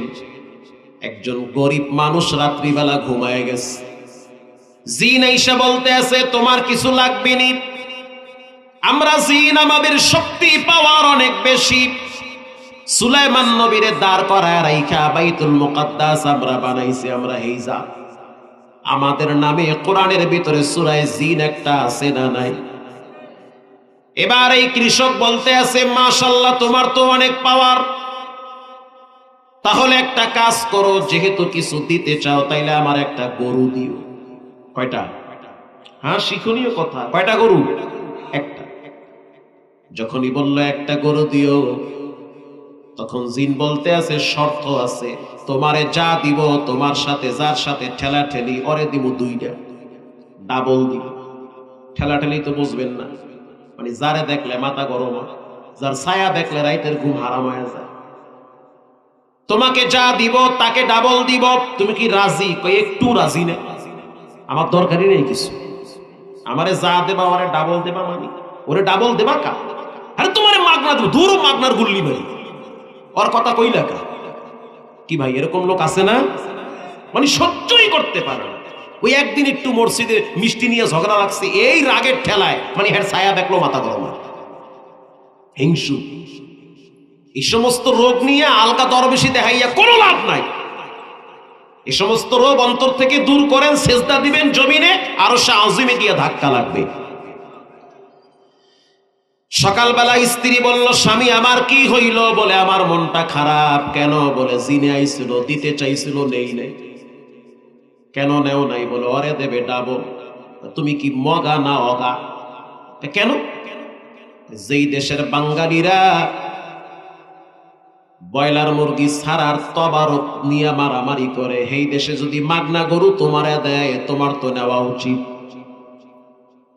একজন গরিব মানুষ রাত্রিবেলা ঘুমায় গেছে। জিন আইসা বলতে আছে তোমার কিছু লাগবে নি। আমরা জিন, আমাদের শক্তি পাওয়ার অনেক বেশি। সুলাইমান নবীরে দাঁড় করায় রাইখা বাইতুল মুকাদ্দাস আমরা বানাইছি। আমরা হেইজা, আমাদের নামে কোরআনের ভিতরে সূরা জিন একটা আছে না নাই? এবার এই কৃষক বলতে আছে মাশাআল্লাহ তোমার তো অনেক পাওয়ার, তাহলে একটা কাজ করো, যেহেতু কিছু দিতে চাও তাইলে আমার একটা গরু দিও। কয়টা? হ্যাঁ, শিক্ষণীয় কথা। কয়টা গরু? একটা। যখনই বলল একটা গরু দিও, তখন জিন বলতে আছে শর্ত আছে, তোমারে যা দিব তোমার সাথে যার সাথে ঠেলা ঠেলি ওরে দিব দুইটা, ডাবল দিব। ঠেলা ঠেলি তো বুঝবেন না, মানে যারে দেখলে মাথা গরম হয়, যার ছায়া দেখলে রাইতের ঘুম হারাম হয়ে যায়। তোমাকে যা দিব তাকে ডাবল দিব, তুমি কি রাজি? কই একটু রাজি না, আমার দরকারই নেই কিছু, আমারে যা দেবা ওরে ডাবল দেবা। মানে ওরে ডাবল দেবা কা? আরে তোমারে মাগনা দেব, দূর মাগনার গুল্লি মারি, ওর কথা কইলা কা? কি ভাই এরকম লোক আছে না? মানে সহ্যই করতে পারে না। ওই একদিন একটু মসজিদে মিষ্টি নিয়ে ঝগড়া লাগছে, এই রাগের ঠেলায় মানে হের ছায়া দেখলো মাথা গরম। হিংসু। এই সমস্ত রোগ নিয়ে আলগা দরবেশি দেখাইয়া কোনো লাভ নাই। এই সমস্ত রোগ অন্তর থেকে দূর করেন, সেজদা দিবেন জমিনে, আরশে আজিমে গিয়ে ধাক্কা লাগবে। সকালবেলা স্ত্রী বলল স্বামী আমার কি হইল? বলে আমার মনটা খারাপ। কেন? বলে জিনে আইছিল, দিতে চাইছিল, নেই নাই। কেন নেও নাই? বলে ওরে দেবে ডাবল। তুমি কি মগা না অগা? কেন? যেই দেশের বাঙালিরা ব্রয়লার মুরগি ছাড়ার তবারক নিয়ে মারামারি করে, সেই দেশে যদি মাগনা গরু তোমারে দেয়, তোমার তো নেওয়া উচিত।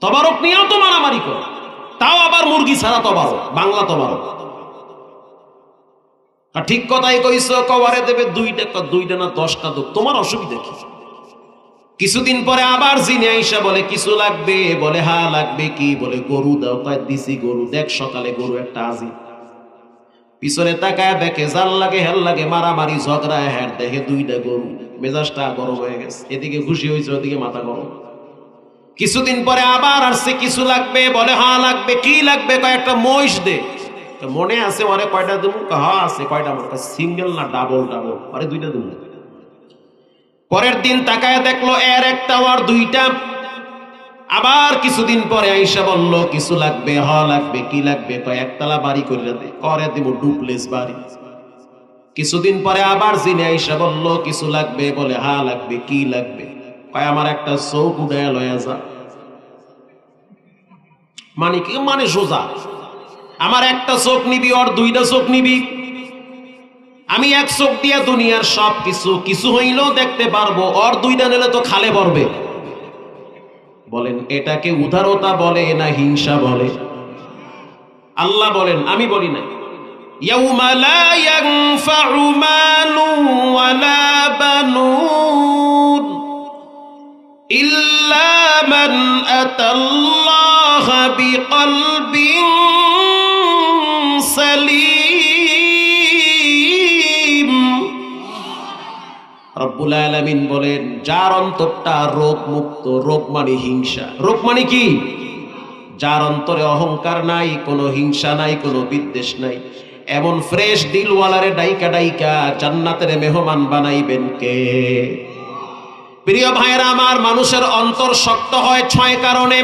তবারক নিয়েও তো মারামারি করে, তাও আবার মুরগি ছাড়া তবারক, বাংলা তবারক। ঠিক কথাই কইছো, কবারে দেবে দুইটা, দুইটা না 10টা দোক, তোমার অসুবিধা কি? কিছুদিন পরে আবার জিনে আইসা বলে কিছু লাগবে? বলে হ্যাঁ লাগবে। কি? বলে গরু দাও। কয় দিছি গরু। দেখ সকালে গরু একটা আজি। পিছনে তাকায় দেখে জাল লাগে হেল লাগে, মারামারি ঝগড়া, হ্যাঁ দেখে দুইটা গরু। মেজাজটা গরম হয়ে গেছে, এদিকে খুশি হয়েছে, ওদিকে মাথা গরম। কিছুদিন পরে আবার আসছে কিছু লাগবে? বলে হ্যাঁ লাগবে। কি লাগবে? কয়েকটা মহিষ দে। মনে আছে ওরে কয়টা দেবো? হ্যাঁ আছে। কয়টা? সিঙ্গেল না ডাবল? ডাবল। আরে দুইটা দেবো। পরের দিন তাকায় দেখলো এর একটা আর দুইটা। আবার কিছুদিন পরে আইসা বলল কিছু লাগবে? হ লাগবে। কি লাগবে? কয় একতলা বাড়ি করে দে। করে দিব ডুপ্লেস বাড়ি। কিছুদিন পরে আবার জিনে আইসা বলল কিছু লাগবে? বলে হ্যাঁ লাগবে। কি লাগবে? কয় আমার একটা চোখ উড়াইয়া লয়া যা। মানে কি? মানে সোজা, আমার একটা চোখ নিবি, ওর দুইটা চোখ নিবি। আমি এক চোখ দিয়া দুনিয়ার সব কিছু, কিছু হইলেও দেখতে পারবো, ওর দুইটা নিলে তো খালে পড়বে। বলেন এটাকে উদারতা বলে না হিংসা বলে? আল্লাহ বলেন, আমি বলি না। ইয়াউমা লা ইয়ানফাউ মালু ওয়ালা বানুন ইল্লা মান আতাল্লাহ আল্লাহ বিকলবিন সালিম। রব্বুল আলামিন বলেন, যার অন্তরটা রোগ মুক্ত। রোগ মানে হিংসা। রোগ মানে কি? যার অন্তরে অহংকার নাই, কোনো হিংসা নাই, কোনো বিদ্বেষ নাই, এমন ফ্রেশ দিলওয়ালারে ডাইকা ডাইকা জান্নাতের মেহমান বানাইবেন কে? প্রিয় ভাইরা আমার, মানুষের অন্তর শক্ত হয় 6 কারণে।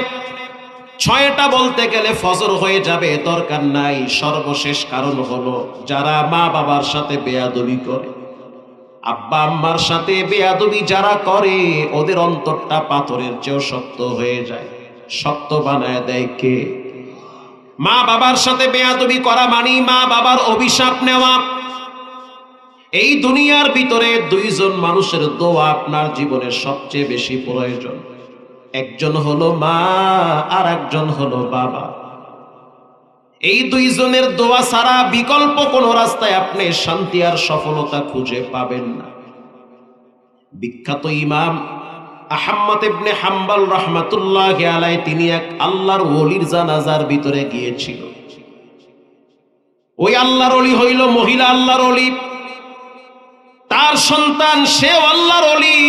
6টা বলতে গেলে ফজর হয়ে যাবে, দরকার নাই। সর্বশেষ কারণ হলো যারা মা বাবার সাথে বেয়াদবি করে, আব্বা আম্মার সাথে বেয়াদবি যারা করে, ওদের অন্তরটা পাথরের চেয়েও শক্ত হয়ে যায়। শক্ত বানায় দেয় কে? মা বাবার সাথে বেয়াদবি করা মানে মা বাবার অভিশাপ নেওয়া। এই দুনিয়ার ভিতরে 2 জন মানুষের দোয়া আপনার জীবনের সবচেয়ে বেশি প্রয়োজন। একজন হলো মা, আর একজন হলো বাবা। এই 2 জনের দোয়া ছাড়া বিকল্প কোনো রাস্তায় আপনি শান্তি আর সফলতা খুঁজে পাবেন না। বিখ্যাত ইমাম আহমদ ইবনে হাম্বল রাহমাতুল্লাহি আলাইহি, তিনি এক আল্লাহর ওলির জানাজার ভিতরে গিয়েছিল। ওই আল্লাহর ওলি হইল মহিলা আল্লাহর ওলি, তার সন্তান সেও আল্লাহর ওলি।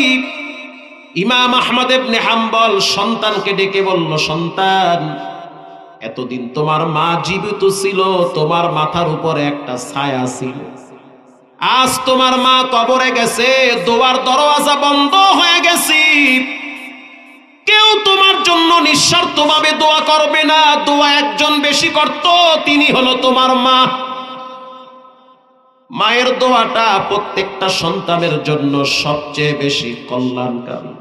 ইমাম আহমদ ইবনে হাম্বল সন্তানকে ডেকে বলল, সন্তান, এতদিন তোমার মা জীবিত ছিল, তোমার মাথার উপরে একটা ছায়া ছিল। আজ তোমার মা কবরে গেছে, দোয়ার দরওয়াজা বন্ধ হয়ে গেছে, কেউ তোমার জন্য নিঃস্বার্থভাবে দোয়া করবে না। দোয়া একজন বেশি করত, তিনি হলো তোমার মা। মায়ের দোয়াটা প্রত্যেকটা সন্তানের জন্য সবচেয়ে বেশি কল্যাণকারী।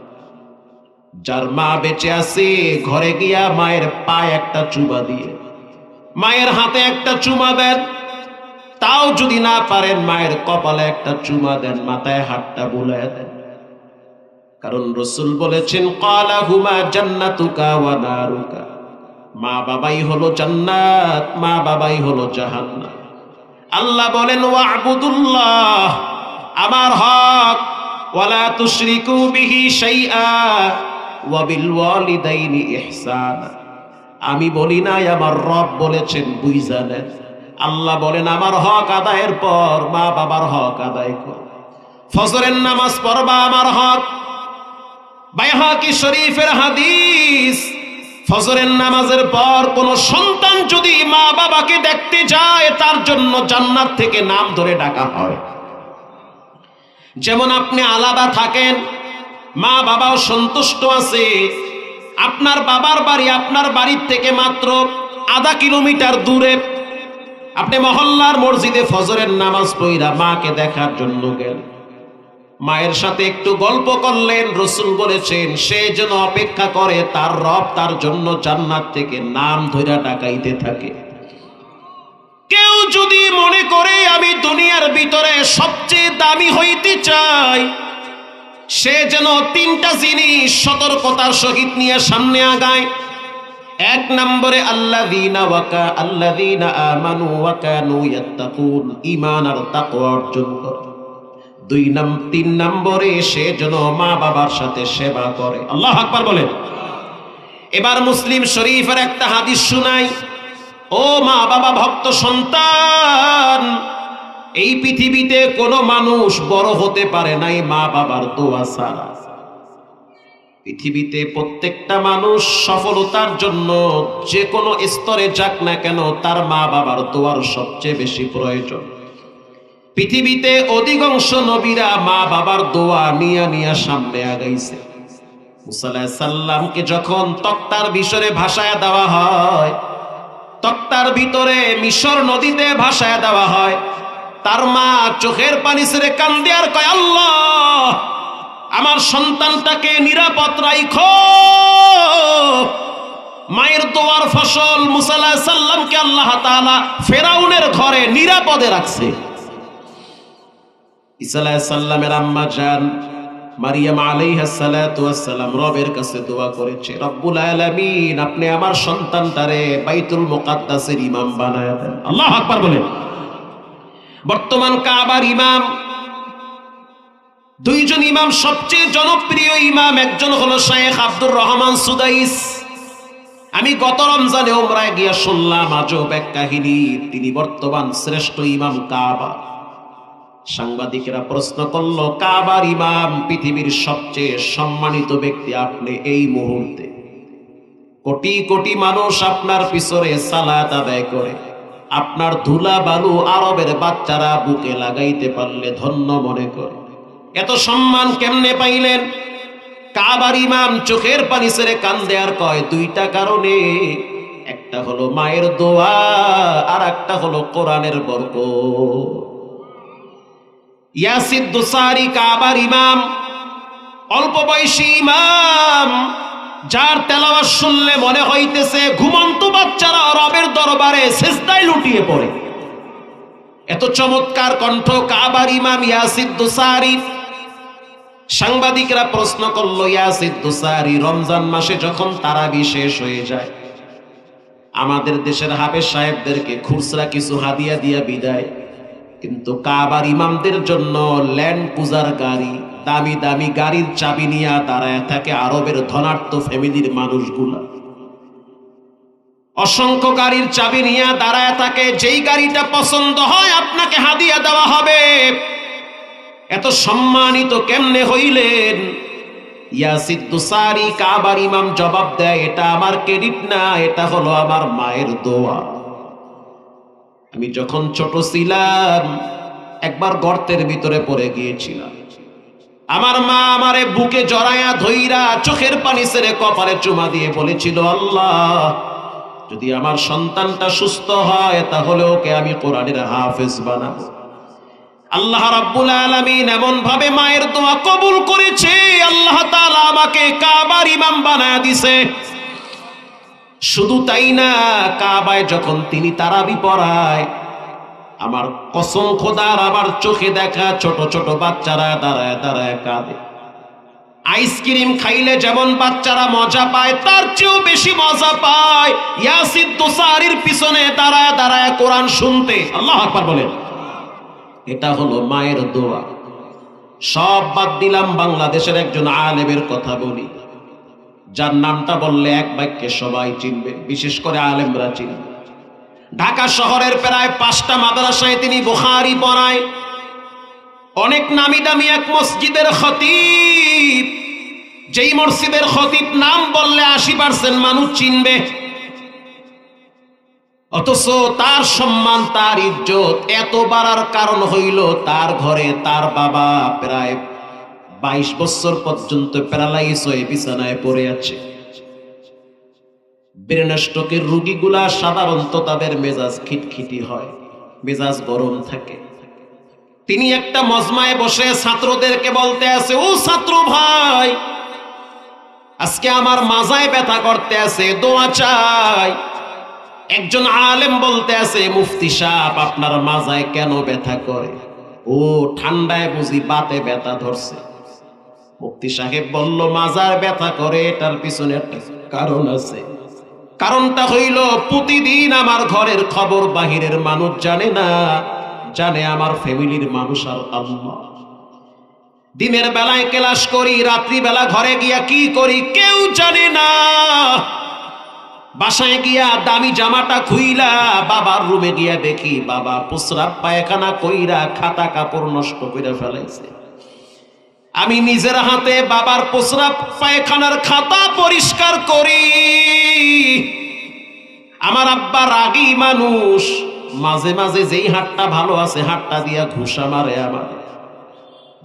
যার মা বেঁচে আছে, ঘরে গিয়া মায়ের পায়ে একটা চুমা দিয়ে, মায়ের হাতে একটা চুমা দেন। তাও যদি না পারেন, মায়ের কপালে একটা চুমা দেন, মাথায় হাতটা বুলায় দেন। কারণ রাসূল বলেছেন, ক্বালা হুমা জান্নাতুকা ওয়া নারুকা। মা বাবাই হলো জান্নাত, মা বাবাই হলো জাহান্নাম। আল্লাহ বলেন, ওয়া'বুদুল্লাহ, আমার হক, ওয়ালা তুশরিকু বিহি শাইআ ওয়া বিল ওয়ালিদাইনি ইহসানা। আমি বলি নাই, আমার রব বলেছেন, বুঝা নেন। আল্লাহ বলেন, আমার হক আদায়ের পর মা বাবার হক আদায় কর। ফজরের নামাজ পড়বা আমার হক। বাইহাকি শরীফের হাদিস, ফজরের নামাজের পর কোন সন্তান যদি মা বাবাকে দেখতে যায়, তার জন্য জান্নাত থেকে নাম ধরে ডাকা হয়। যেমন আপনি আলাদা থাকেন, মা বাবাও সন্তুষ্ট আছে। আপনার বাবার বাড়ি আপনার বাড়ির থেকে মাত্র আধা কিলোমিটার দূরে। আপনি মহল্লার মসজিদে ফজরের নামাজ পড়া মাকে দেখার জন্য গেলেন, মায়ের সাথে একটু গল্প করলেন। রাসূল বলেছেন, সে যেন অপেক্ষা করে তার রব তার জন্য জান্নাত থেকে নাম ধরে ডাকাইতে থাকে। কেউ যদি মনে করে আমি দুনিয়ার ভিতরে সবচেয়ে দামি হইতে চাই, সে যেন 3টা জিনিস সতর্কতার সহিত নিয়ে সামনে আগায়। 1 নম্বরে আল্লাযীনা আমানু ওয়া কানু ইয়াত্তাকুন, ঈমান আর তাকওয়া অর্জন করে। 3 নম্বরে সে যেন মা বাবার সাথে সেবা করে। আল্লাহু আকবার বলেন। এবার মুসলিম শরীফের একটা হাদিস শুনাই। ও মা বাবা ভক্ত সন্তান, এই পৃথিবীতে কোনো মানুষ বড় হতে পারে নাই মা বাবার দোয়া ছাড়া। পৃথিবীতে প্রত্যেকটা মানুষ সফলতার জন্য যে কোনো স্তরে যাক না কেন, তার মা বাবার দোয়ার সবচেয়ে বেশি প্রয়োজন। পৃথিবীতে অধিকাংশ নবীরা মা বাবার দোয়া নিয়া সামনে আগাইছে। মুসা আলাইহিস সালামকে যখন তক্তার ভিতরে ভাসায় দেওয়া হয়, তক্তার ভিতরে মিশর নদীতে ভাসায় দেওয়া হয়, তার মা চোখের পানি ছেড়ে কান্দে আর কয়, আল্লাহ, আমার সন্তানটাকে নিরাপদ রাখো। মায়ের দোয়ার ফসল মুসা আলাইহিস সালামকে আল্লাহ তাআলা ফেরাউনের ঘরে নিরাপদে রাখছে। ঈসা আলাইহিস সালামের আম্মা জান মারিয়াম আলাইহিস সালাতু ওয়াস সালাম রবের কাছে দোয়া করেছে, রব্বুল আলামিন, আপনি আমার সন্তানটারে বাইতুল মুকাদ্দাসের ইমাম বানায় দেন। আল্লাহু আকবার বলেন। বর্তমান কাবার ইমাম, 2 জন ইমাম সবচেয়ে জনপ্রিয় ইমাম, একজন হলো শেখ আব্দুর রহমান সুদাইস, আমি গত রমজানে উমরায় গিয়া শুনলাম আজব এক কাহিনী। তিনি বর্তমান শ্রেষ্ঠ ইমাম কাবা। সাংবাদিকেরা প্রশ্ন করলো, কাবার ইমাম, পৃথিবীর সবচেয়ে সম্মানিত ব্যক্তি আপনি, এই মুহূর্তে কোটি কোটি মানুষ আপনার পিছনে সালাত আদায় করে, আপনার ধুলা বালু আরবের বাচ্চারা বুকে লাগাইতে পারলে ধন্য মনে করে, এত সম্মান কেমনে পাইলেন? কাবার ইমাম চোখের পানি ছেড়ে কান্দে আর কয়, দুইটা কারণে। একটা হলো মায়ের দোয়া, আর একটা হলো কোরআনের বরকত। ইয়াসিদ দুসারি কাবার ইমাম, অল্প বয়সী ইমাম, যার তেলাওয়াত শুনলে মনে হইতেছে ঘুমন্ত বাচ্চারা রবের দরবারে সিজদায় লুটিয়ে পড়ে। এত চমৎকার কণ্ঠ কাবার ইমাম ইয়াসিদ দুসারি। সাংবাদিকরা প্রশ্ন করলো, ইয়াসিদ দুসারি, রমজান মাসে যখন তারাবি শেষ হয়ে যায়, আমাদের দেশের হাফেজ সাহেবদেরকে খুচরা কিছু হাদিয়া দিয়া বিদায়, কিন্তু কাবার ইমামদের জন্য ল্যান্ড ক্রুজার গাড়ি, দামি দামি গাড়ির চাবি নিয়ে দাঁড়ায় থাকে আরবের ধনাঢ্য ফ্যামিলির মানুষগুলা। অসংখ্য গাড়ির চাবি নিয়ে দাঁড়ায় থাকে, যেই গাড়িটা পছন্দ হয় আপনাকে হাদিয়া দেওয়া হবে। এত সম্মানিত কেমনে হইলেন? ইয়াসিদ দুসারি কাবার ইমাম জবাব দেয়, এটা আমার ক্রেডিট না, এটা হলো আমার মায়ের দোয়া। আমি যখন ছোট ছিলাম একবার গর্তের ভিতরে পড়ে গিয়েছিলাম। আমার মা আমারে বুকে জড়ায়া ধইরা চোখের পানি ছেড়ে কপালে চুমা দিয়ে বলেছিল, আল্লাহ, যদি আমার সন্তানটা সুস্থ হয় তাহলে ওকে আমি কোরআনের হাফেজ বানাবো। আল্লাহ রাব্বুল আলামিন এমন ভাবে মায়ের দোয়া কবুল করেছে, আল্লাহ তাআলা আমাকে কাবার ইমাম বানায়া দিছে। শুধু তাই না, কাবায় যখন তিনি তারাবি পড়ায়, আমার কসম খোদার, আমার চোখে দেখা ছোট ছোট বাচ্চারা দাঁড়ায় দাঁড়ায় কাঁদে। আইসক্রিম খাইলে যেমন বাচ্চারা মজা পায়, তার চেয়েও বেশি মজা পায় ইয়াসিদ দুসারির পিছনে দাঁড়ায় দাঁড়ায় কোরআন শুনতে। আল্লাহু আকবার বলেন। এটা হলো মায়ের দোয়া। সব বাদ দিলাম, বাংলাদেশের একজন আলেমের কথা বলি, যার নামটা বললে এক বাক্যে সবাই চিনবে, বিশেষ করে আলেমরা চিনবে। ঢাকা শহরের প্রায় 5টা মাদ্রাসায় তিনি বুখারী পড়ায়। অনেক নামি দামি এক মসজিদের খতিব, যেই মসজিদের খতিব নাম বললে 80% মানুষ চিনবে, অথচ তার সম্মান, তার ইজ্জত এত বাড়ার কারণ হইল তার ঘরে তার বাবা প্রায় 22 বছর পর্যন্ত প্যারালাইজ হয়ে বিছানায় পড়ে আছে। ব্রেন স্ট্রোকের রোগীগুলা সাধারণত তাদের মেজাজ খিটখিটি হয়, মেজাজ গরম থাকে। তিনি একটা মজমায় বসে ছাত্রদেরকে বলতে আছে, ও ছাত্র ভাই, আজকে আমার মাজায় ব্যথা করতে আছে, দোয়া চাই। একজন আলেম বলতে আছে, মুফতি সাহেব, আপনার মাজায় কেন ব্যথা করে? ও, ঠান্ডায় বুঝি বাতে ব্যথা ধরছে। মুফতি সাহেব বলল, মাজার ব্যথা করে এটার পিছনে একটা কারণ আছে। কারণটা হইল, প্রতিদিন আমার ঘরের খবর বাহিরের মানুষ জানে না, জানে আমার ফ্যামিলির মানুষ আর আল্লাহ। দিনের বেলায় ক্লাস করি, রাত্রি বেলা ঘরে গিয়া কি করি কেউ জানে না। বাসায় গিয়া দামি জামাটা খুইলা বাবার রুমে গিয়া দেখি বাবা প্রস্রাব পায়খানা কইরা খাতা কাপড় নষ্ট কইরা ফেলাইছে। আমি নিজের হাতে বাবার প্রস্রাব পায়খানার খাতা পরিষ্কার করি। আমার আব্বা রাগী মানুষ, মাঝে মাঝে যেই হাতটা ভালো আছে হাতটা দিয়া ঘুষা মারে আমার।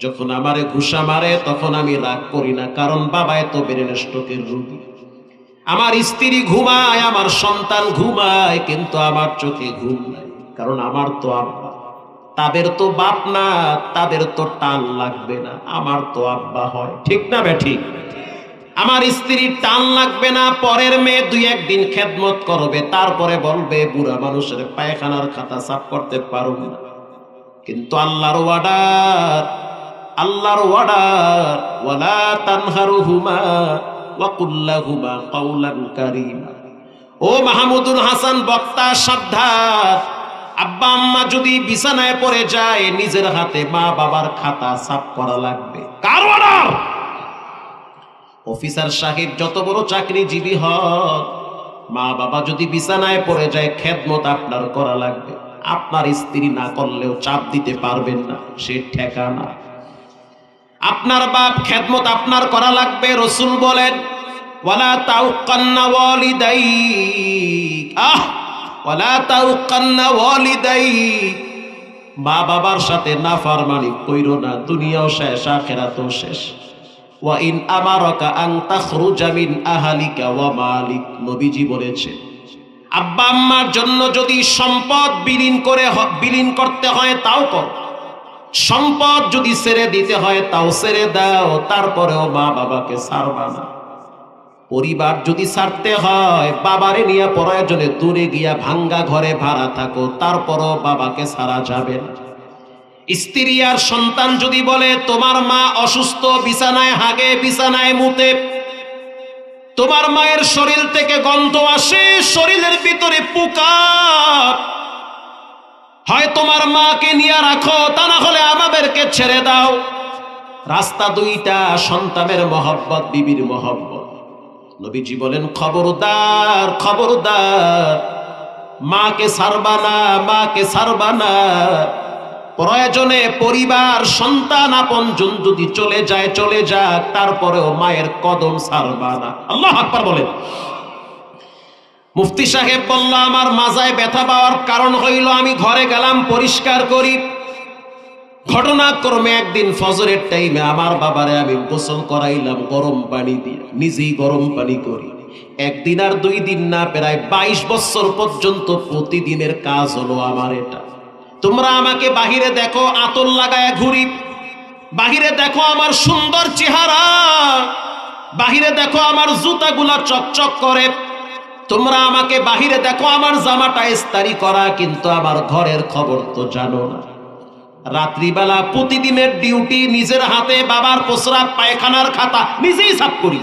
যখন আমারে ঘুষা মারে তখন আমি রাগ করি না, কারণ বাবা এত ব্রেন স্ট্রোকের রোগী। আমার স্ত্রী ঘুমায়, আমার সন্তান ঘুমায়, কিন্তু আমার চোখে ঘুম নাই, কারণ আমার তো আব্বা। তাদের তো বাপ না, তাদের তো টান লাগবে না, আমার তো আব্বা হয়। ঠিক না বেঠিক? আমার স্ত্রীর টান লাগবে না, পরের মেয়ে 2-1 দিন খেদমত করবে, তারপরে বলবে বুড়া মানুষের পায়খানার খাতা সাফ করতে পারো না। কিন্তু আল্লাহর ওয়ার্ডার, আল্লাহর ওয়ার্ডার, ওয়ালা তানহারুহুমা ওয়া কুল লাহুমা কাওলান কারীমা। ও মাহমুদুল হাসান বক্তা, সাবধান। আব্বা আম্মা যদি বিছানায় পড়ে যায়, নিজের হাতে মা বাবার খাতা সাফ করা লাগবে। কার অর্ডার? অফিসার সাহেব যত বড় চাকরিজীবী হন, মা বাবা যদি বিছানায় পড়ে যায় খেদমত আপনার করা লাগবে। আপনার স্ত্রী না করলেও চাপ দিতে পারবেন না, সে ঠেকানা। আপনার বাপ খেদমত আপনার করা লাগবে। রাসূল বলেন ওয়ালা তাউকান্না ওয়ালিদাইক, ওয়ালা তাউকান্না ওয়ালিদাইক, মা বাবার সাথে নাফরমানি কইরো না, দুনিয়াও শেষ আখিরাতও শেষ। ওয়া ইন আমারাকা আন তাখরুজা মিন আহলিকা ওয়া মালিক, নবীজি বলেছেন আব্বা আম্মার জন্য যদি সম্পদ বিলীন করতে হয় তাও কর, সম্পদ যদি ছেড়ে দিতে হয় তাও ছেড়ে দাও, তারপরেও মা বাবাকে ছাড়বা না। পরিবার যদি ছাড়তে হয়, বাবারে নিয়ে প্রয়োজনে দূরে গিয়া ভাঙ্গা ঘরে ভাড়া থাকো, তারপরও বাবাকে ছাড়া যাবে না। স্ত্রী আর সন্তান যদি বলে তোমার মা অসুস্থ, বিছানায় হাগে, বিছানায় মুতে, তোমার মায়ের শরীর থেকে গন্ধ আসে, শরীরের ভিতরে পোকা, হয় তোমার মাকে নিয়ে রাখো, তা না হলে আমাদেরকে ছেড়ে দাও। রাস্তা দুইটা, সন্তানের মহব্বত, বিবির মহব্বত। নবীজি বলেন খবরদার খবরদার, মাকে ছাড়বা না, মাকে ছাড়বা না। প্রয়োজনে পরিবার সন্তান আপনজন যদি চলে যায় চলে যাক, তারপরেও মায়ের কদম ছাড়বা না। আল্লাহু আকবার বলেন। মুফতি সাহেব বলল আমার মাজায় ব্যথা পাওয়ার কারণ হইল আমি ঘরে গেলাম পরিষ্কার করি। ঘটনাক্রমে একদিন ফজরের টাইমে আমার বাবারে আমি গোসল করাইলাম গরম পানি দিয়ে, নিজেই গরম পানি করি। একদিন আর 2 দিন না, প্রায় 22 বছর পর্যন্ত প্রতিদিনের কাজ হলো আমার এটা। তোমরা আমাকে বাহিরে দেখো আতর লাগায় ঘুরি, বাহিরে দেখো আমার সুন্দর চেহারা, বাহিরে দেখো আমার জুতাগুলা চকচক করে, তোমরা আমাকে বাহিরে দেখো আমার জামাটা ইস্তারি করা, কিন্তু আমার ঘরের খবর তো জানো না। রাত্রিবেলা প্রতিদিনের ডিউটি, নিজের হাতে বাবার প্রস্রাব পায়খানার খাতা নিজেই সাফ করি।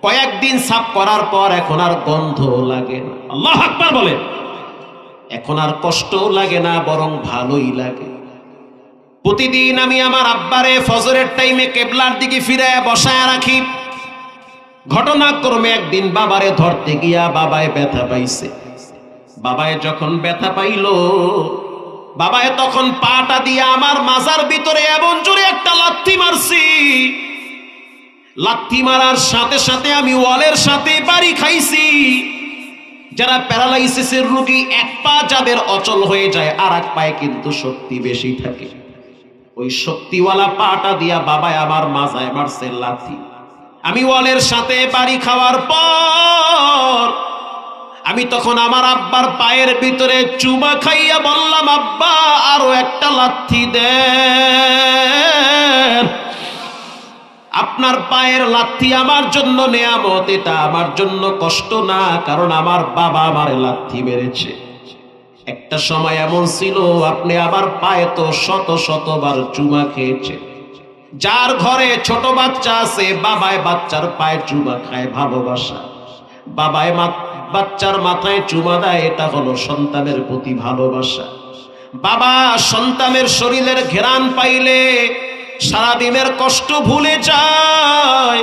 কয়েকদিন সাফ করার পর এখন আর গন্ধ লাগে না। আল্লাহু আকবার বলে। এখন আর কষ্ট লাগে না, বরং ভালোই লাগে। প্রতিদিন আমি আমার আব্বারে ফজরের টাইমে কেবলার দিকে ফিরায় বসায় রাখি। ঘটনাক্রমে একদিন বাবারে ধরতে গিয়া বাবায় ব্যথা পাইছে। বাবায় যখন ব্যথা পাইল, বাবায় তখন পাটা দিয়া আমার মাজার ভিতরে এমন জোরে একটা লাথি মারছি, লাথি মারার সাথে সাথে আমি ওয়ালের সাথে বাড়ি খাইছি। যারা প্যারালাইসিসের রোগী, এক পা যাদের অচল হয়ে যায়, আর এক পায়ে কিন্তু শক্তি বেশি থাকে, ওই শক্তিওয়ালা পাটা দিয়া বাবায় আমার মাজায় মারছে লাথি। আমি ওয়ালের সাথে বাড়ি খাওয়ার পর আমি তখন আমার আব্বার পায়ের ভিতরে চুমা খাইয়া বললাম আব্বা আরো একটা লাথি দেন। আপনার পায়ের লাথি আমার জন্য নেয়ামত, এটা আমার জন্য কষ্ট না, কারণ আমার বাবা আমার লাথি মেরেছে। একটা সময় এমন ছিল আপনি আমার পায়ে তো শত শতবার চুমা খেয়েছে। যার ঘরে ছোট বাচ্চা আছে, বাবায় বাচ্চার পায়ে চুমা খায়, ভালোবাসা। বাবায় বাচ্চার মাথায় চুমা দেয়, এটা হলো সন্তানের প্রতি ভালোবাসা। বাবা সন্তানের শরীরের ঘ্রাণ পাইলে সারাদিনের কষ্ট ভুলে যায়।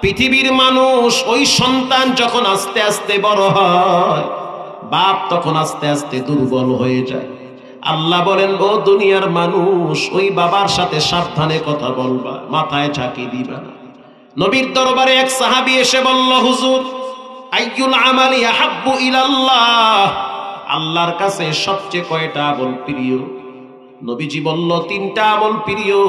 পৃথিবীর মানুষ, ওই সন্তান যখন আস্তে আস্তে বড় হয়, বাপ তখন আস্তে আস্তে দুর্বল হয়ে যায়। আল্লাহ বলেন ও দুনিয়ার মানুষ, ওই বাবার সাথে সাবধানে কথা বলবা, মাথায় ঝাঁকি দিবা না। নবীর দরবারে এক সাহাবী এসে বলল হুজুর আইয়ুল আমালি আহাব্বু ইলাল্লাহ, আল্লাহর কাছে সবচেয়ে কয়টা আমল প্রিয়? নবীজি বলল 3টা আমল প্রিয়।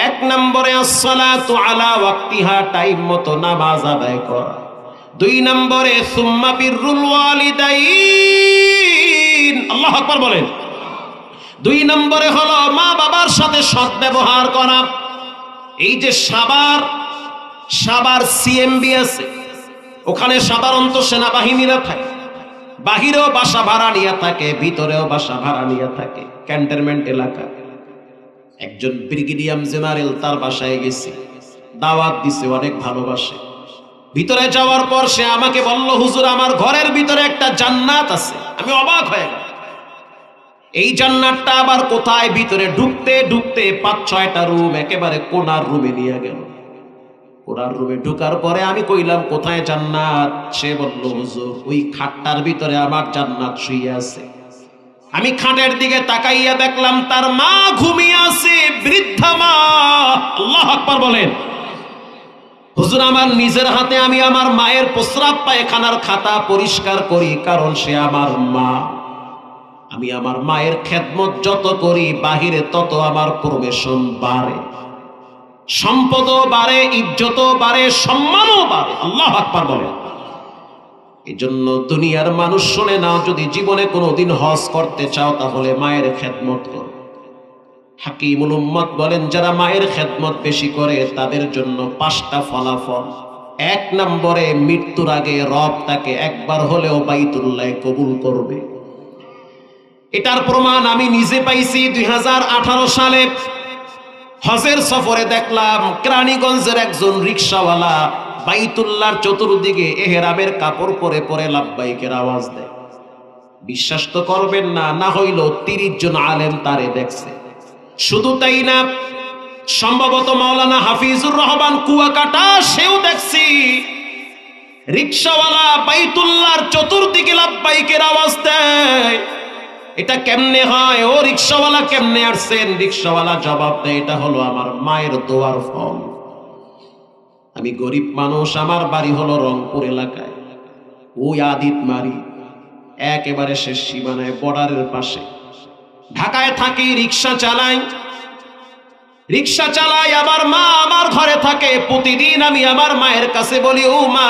1 নম্বরে আসসালাতু আলা ওয়াক্তিহা, টাইম মতো নামাজ আদায় করা। 2 নম্বরে সুম্মা বিররুল ওয়ালিদাইন, আল্লাহু আকবার বলেন। 2 নম্বরে হলো মা বাবার সাথে সৎ ব্যবহার করা। এই যে সাবার সিএমবি আছে, ওখানে সাধারণত সেনাবাহিনীরা থাকে, বাহিরেও বাসা ভাড়া নিয়ে থাকে, ভিতরেও বাসা ভাড়া নিয়ে থাকে। ক্যান্টনমেন্ট এলাকা, একজন ব্রিগেডিয়ার জেনারেল, তার বাসায় গেছি, দাওয়াত দিছে, অনেক ভালোবাসে। ভিতরে যাওয়ার পর সে আমাকে বলল হুজুর আমার ঘরের ভিতরে একটা জান্নাত আছে। আমি অবাক হয়ে গেলাম, এই জান্নাতটা আবার কোথায়? ভিতরে ঢুকতে ঢুকতে 5-6টা রুম, একেবারে কোনার রুমে নিয়ে গেল। ওনার রুমে ঢোকার পরে আমি কইলাম কোথায় জান্নাত? সে বলল হুজুর ওই খাটটার ভিতরে আমার জান্নাত শুয়ে আছে। আমি খাটের দিকে তাকাইয়া দেখলাম তার মা ঘুমিয়ে আছে, বৃদ্ধা মা। আল্লাহু আকবার বলেন। হুজুর আমার নিজের হাতে আমি আমার মায়ের প্রস্রাব পায়খানার খাতা পরিষ্কার করি, কারণ সে আমার মা। আমি আমার মায়ের খেদমত যত করি বাহিরে তত আমার প্রবেশন বাড়ে, সম্পদও বাড়ে, ইজ্জতও বাড়ে, সম্মানও বাড়ে। আল্লাহু আকবার বলেন। এই জন্য দুনিয়ার মানুষ শুনে নাও, যদি জীবনে কোনোদিন হজ করতে চাও তাহলে মায়ের খেদমত করো। হাকিমুল উম্মত বলেন যারা মায়ের খেদমত বেশি করে তাদের জন্য 5টা ফলাফল। 1 নম্বরে মৃত্যুর আগে রব তাকে একবার হলেও বাইতুল্লাহ কবুল করবে। এটার প্রমাণ আমি নিজে পাইছি। 2018 সালে হজের সফরে দেখলাম কেরানীগঞ্জের একজন রিকশাওয়ালা বাইতুল্লাহর চতুর্দিকে এহরামের কাপড় পরে পরে লাব্বাইকের আওয়াজ দেয়। বিশ্বাস তো করবেন না, না হইল 30 জন আলেম তারে দেখছে। শুধু তাই না, সম্ভবত মাওলানা হাফিজুর রহমান কুয়াকাটা সেও দেখছি। রিকশাওয়ালা বাইতুল্লাহর চতুর্দিকে লাব্বাইকের আওয়াজ দেয়। এটা কেমনে হয়? ও রিকশাওয়ালা কেমনে আসছেন? রিকশাওয়ালা জবাব দেয় এটা হলো আমার মায়ের দোয়ার ফল। আমি গরিব মানুষ, আমার বাড়ি হলো রংপুর এলাকায়, ওই আদিত মারি একেবারে শেষ সীমানায়, বর্ডারের পাশে। ঢাকায় থাকি, রিকশা চালাই। আমার মা আমার ঘরে থাকে। প্রতিদিন আমি আমার মায়ের কাছে বলি, ও মা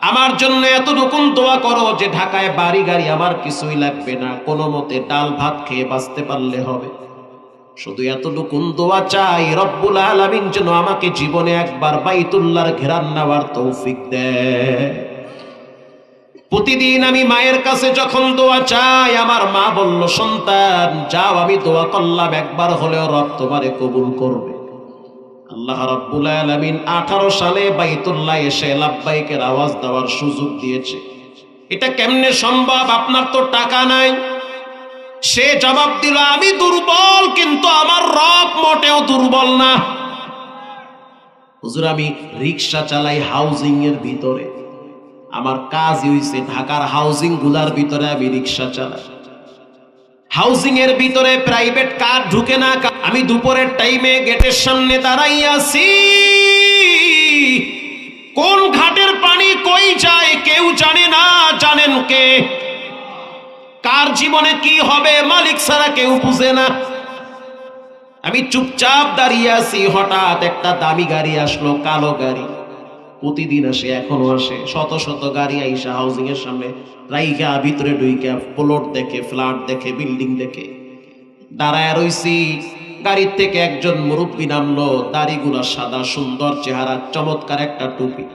আমার জন্য এতটুকুন দোয়া করো যে ঢাকায় বাড়ি গাড়ি আমার কিছুই লাগবে না, কোনো মতে ডাল ভাত খেয়ে বাঁচতে পারলে হবে। শুধু এতটুকুন দোয়া চাই, রব্বুল আলামিন যেন আমাকে জীবনে একবার বাইতুল্লাহর ঘেরান নেওয়ার তৌফিক দেয়। প্রতিদিন আমি মায়ের কাছে যখন দোয়া চাই, আমার মা বলল সন্তান যাও, আমি দোয়া করলাম একবার হলেও রব তোমারে কবুল করবে। আল্লাহ রাব্বুল আলামিন 18 সালে বাইতুল্লাহ এসে লাব্বাইকের আওয়াজ দেওয়ার সুযোগ দিয়েছে। এটা কেমনে সম্ভব? আপনার তো টাকা নাই। সে জবাব দিল আমি দুর্বল, কিন্তু আমার রব মোটেও দুর্বল না। হুজুর আমি রিকশা চালাই হাউজিং এর ভিতরে, আমার কাজ হইছে ঢাকার হাউজিং গুলার ভিতরে আমি রিকশা চালাই। হাউজিং এর ভিতরে প্রাইভেট কার ঢুকে না। আমি দুপুরের টাইমে গেটের সামনে দাঁড়াইয়াছি। কোন ঘাটের পানি কই যায় কেউ জানে না, জানেন কে? কার জীবনে কি হবে মালিক ছাড়া কেউ বুঝে না। আমি চুপচাপ দাঁড়িয়ে আছি, হঠাৎ একটা দামি গাড়ি আসলো, কালো গাড়ি। প্রতিদিন আসে, এখনো আসে, শত শত গাড়ি আইসা হাউজিং এর সামনে রাইখা ভিতরে ঢুইকা প্লট দেখে, ফ্ল্যাট দেখে, বিল্ডিং দেখে। দাঁড়ায় রইছি, গাড়ির থেকে একজন মুরব্বী নামলো, দাড়িগুলা সাদা, সুন্দর চেহারা, চমৎকার একটা টুপি।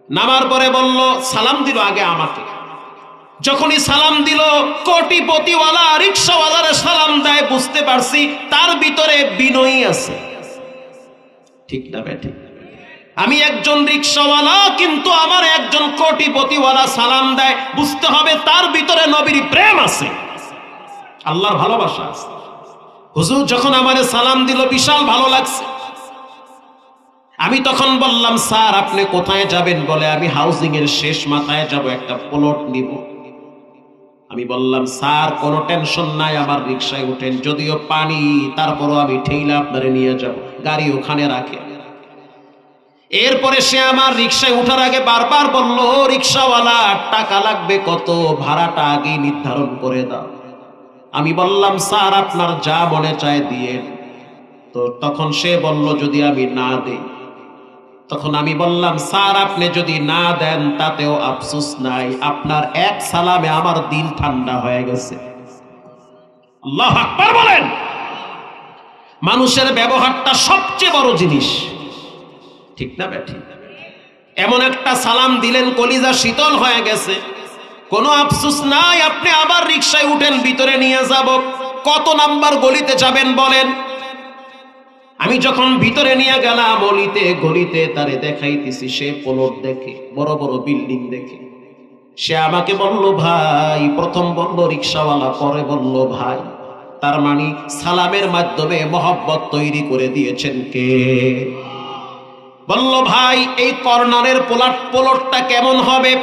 নামার পরে বলল, সালাম দিল আগে আমাকে। যখনই সালাম দিল, কোটিপতিওয়ালা রিকশাওয়ালার সালাম দেয়, বুঝতে পারছি তার ভিতরে বিনয়ী আছে। ঠিক না বেঠিক? আমি একজন রিকশাওয়ালা, কিন্তু আমার একজন কোটিপতিওয়ালা সালাম দেয়, বুঝতে হবে তার ভিতরে নবীর প্রেম আছে, আল্লাহর ভালোবাসা আছে। হুজুর যখন আমারে সালাম দিল বিশাল ভালো লাগছে। আমি তখন বললাম স্যার আপনি কোথায় যাবেন? বলে আমি হাউজিং এর শেষ মাথায় যাব, একটা প্লট নিব। আমি বললাম স্যার কোনো টেনশন নাই, আমার রিকশায় উঠেন, যদিও পানি তারপরও আমি ঠেইলা আপনারে নিয়ে যাব, গাড়ি ওখানে রাখে। এরপরে সে আমার রিকশায় উঠার আগে বারবার বলল, রিকশাওয়ালা টাকা লাগবে কত, ভাড়াটা আগে নির্ধারণ করে দাও। আমি বললাম স্যার আপনার যা মনে চায় দিয়ে। তো তখন সে বলল যদি আমি না দেই। তখন আমি বললাম স্যার আপনি যদি না দেন তাতেও আফসোস নাই, আপনার এক সালামে আমার দিল ঠান্ডা হয়ে গেছে। আল্লাহু আকবার বলেন। মানুষের ব্যবহারটা সবচেয়ে বড় জিনিস, ঠিক না বেঠিক? এমন একটা সালাম দিলেন কলিজা শীতল হয়ে গেছে, কোনো আফসোস নাই। আপনি আবার রিকশায় উঠেন, ভিতরে নিয়ে যাব। কত নাম্বার গলিতে যাবেন বলেন? আমি যখন ভিতরে নিয়ে গেলাম অলিতে গলিতে, তারে দেখাইতেছি, সে প্লট দেখে, বড় বড় বিল্ডিং দেখে। সে আমাকে বলল ভাই, প্রথম বলল রিকশাওয়ালা, পরে বলল ভাই। তার মানে সালামের মাধ্যমে মহব্বত তৈরি করে দিয়েছেন কে? বলল ভাই এই কর্নারের প্লটটা কেমন হবে,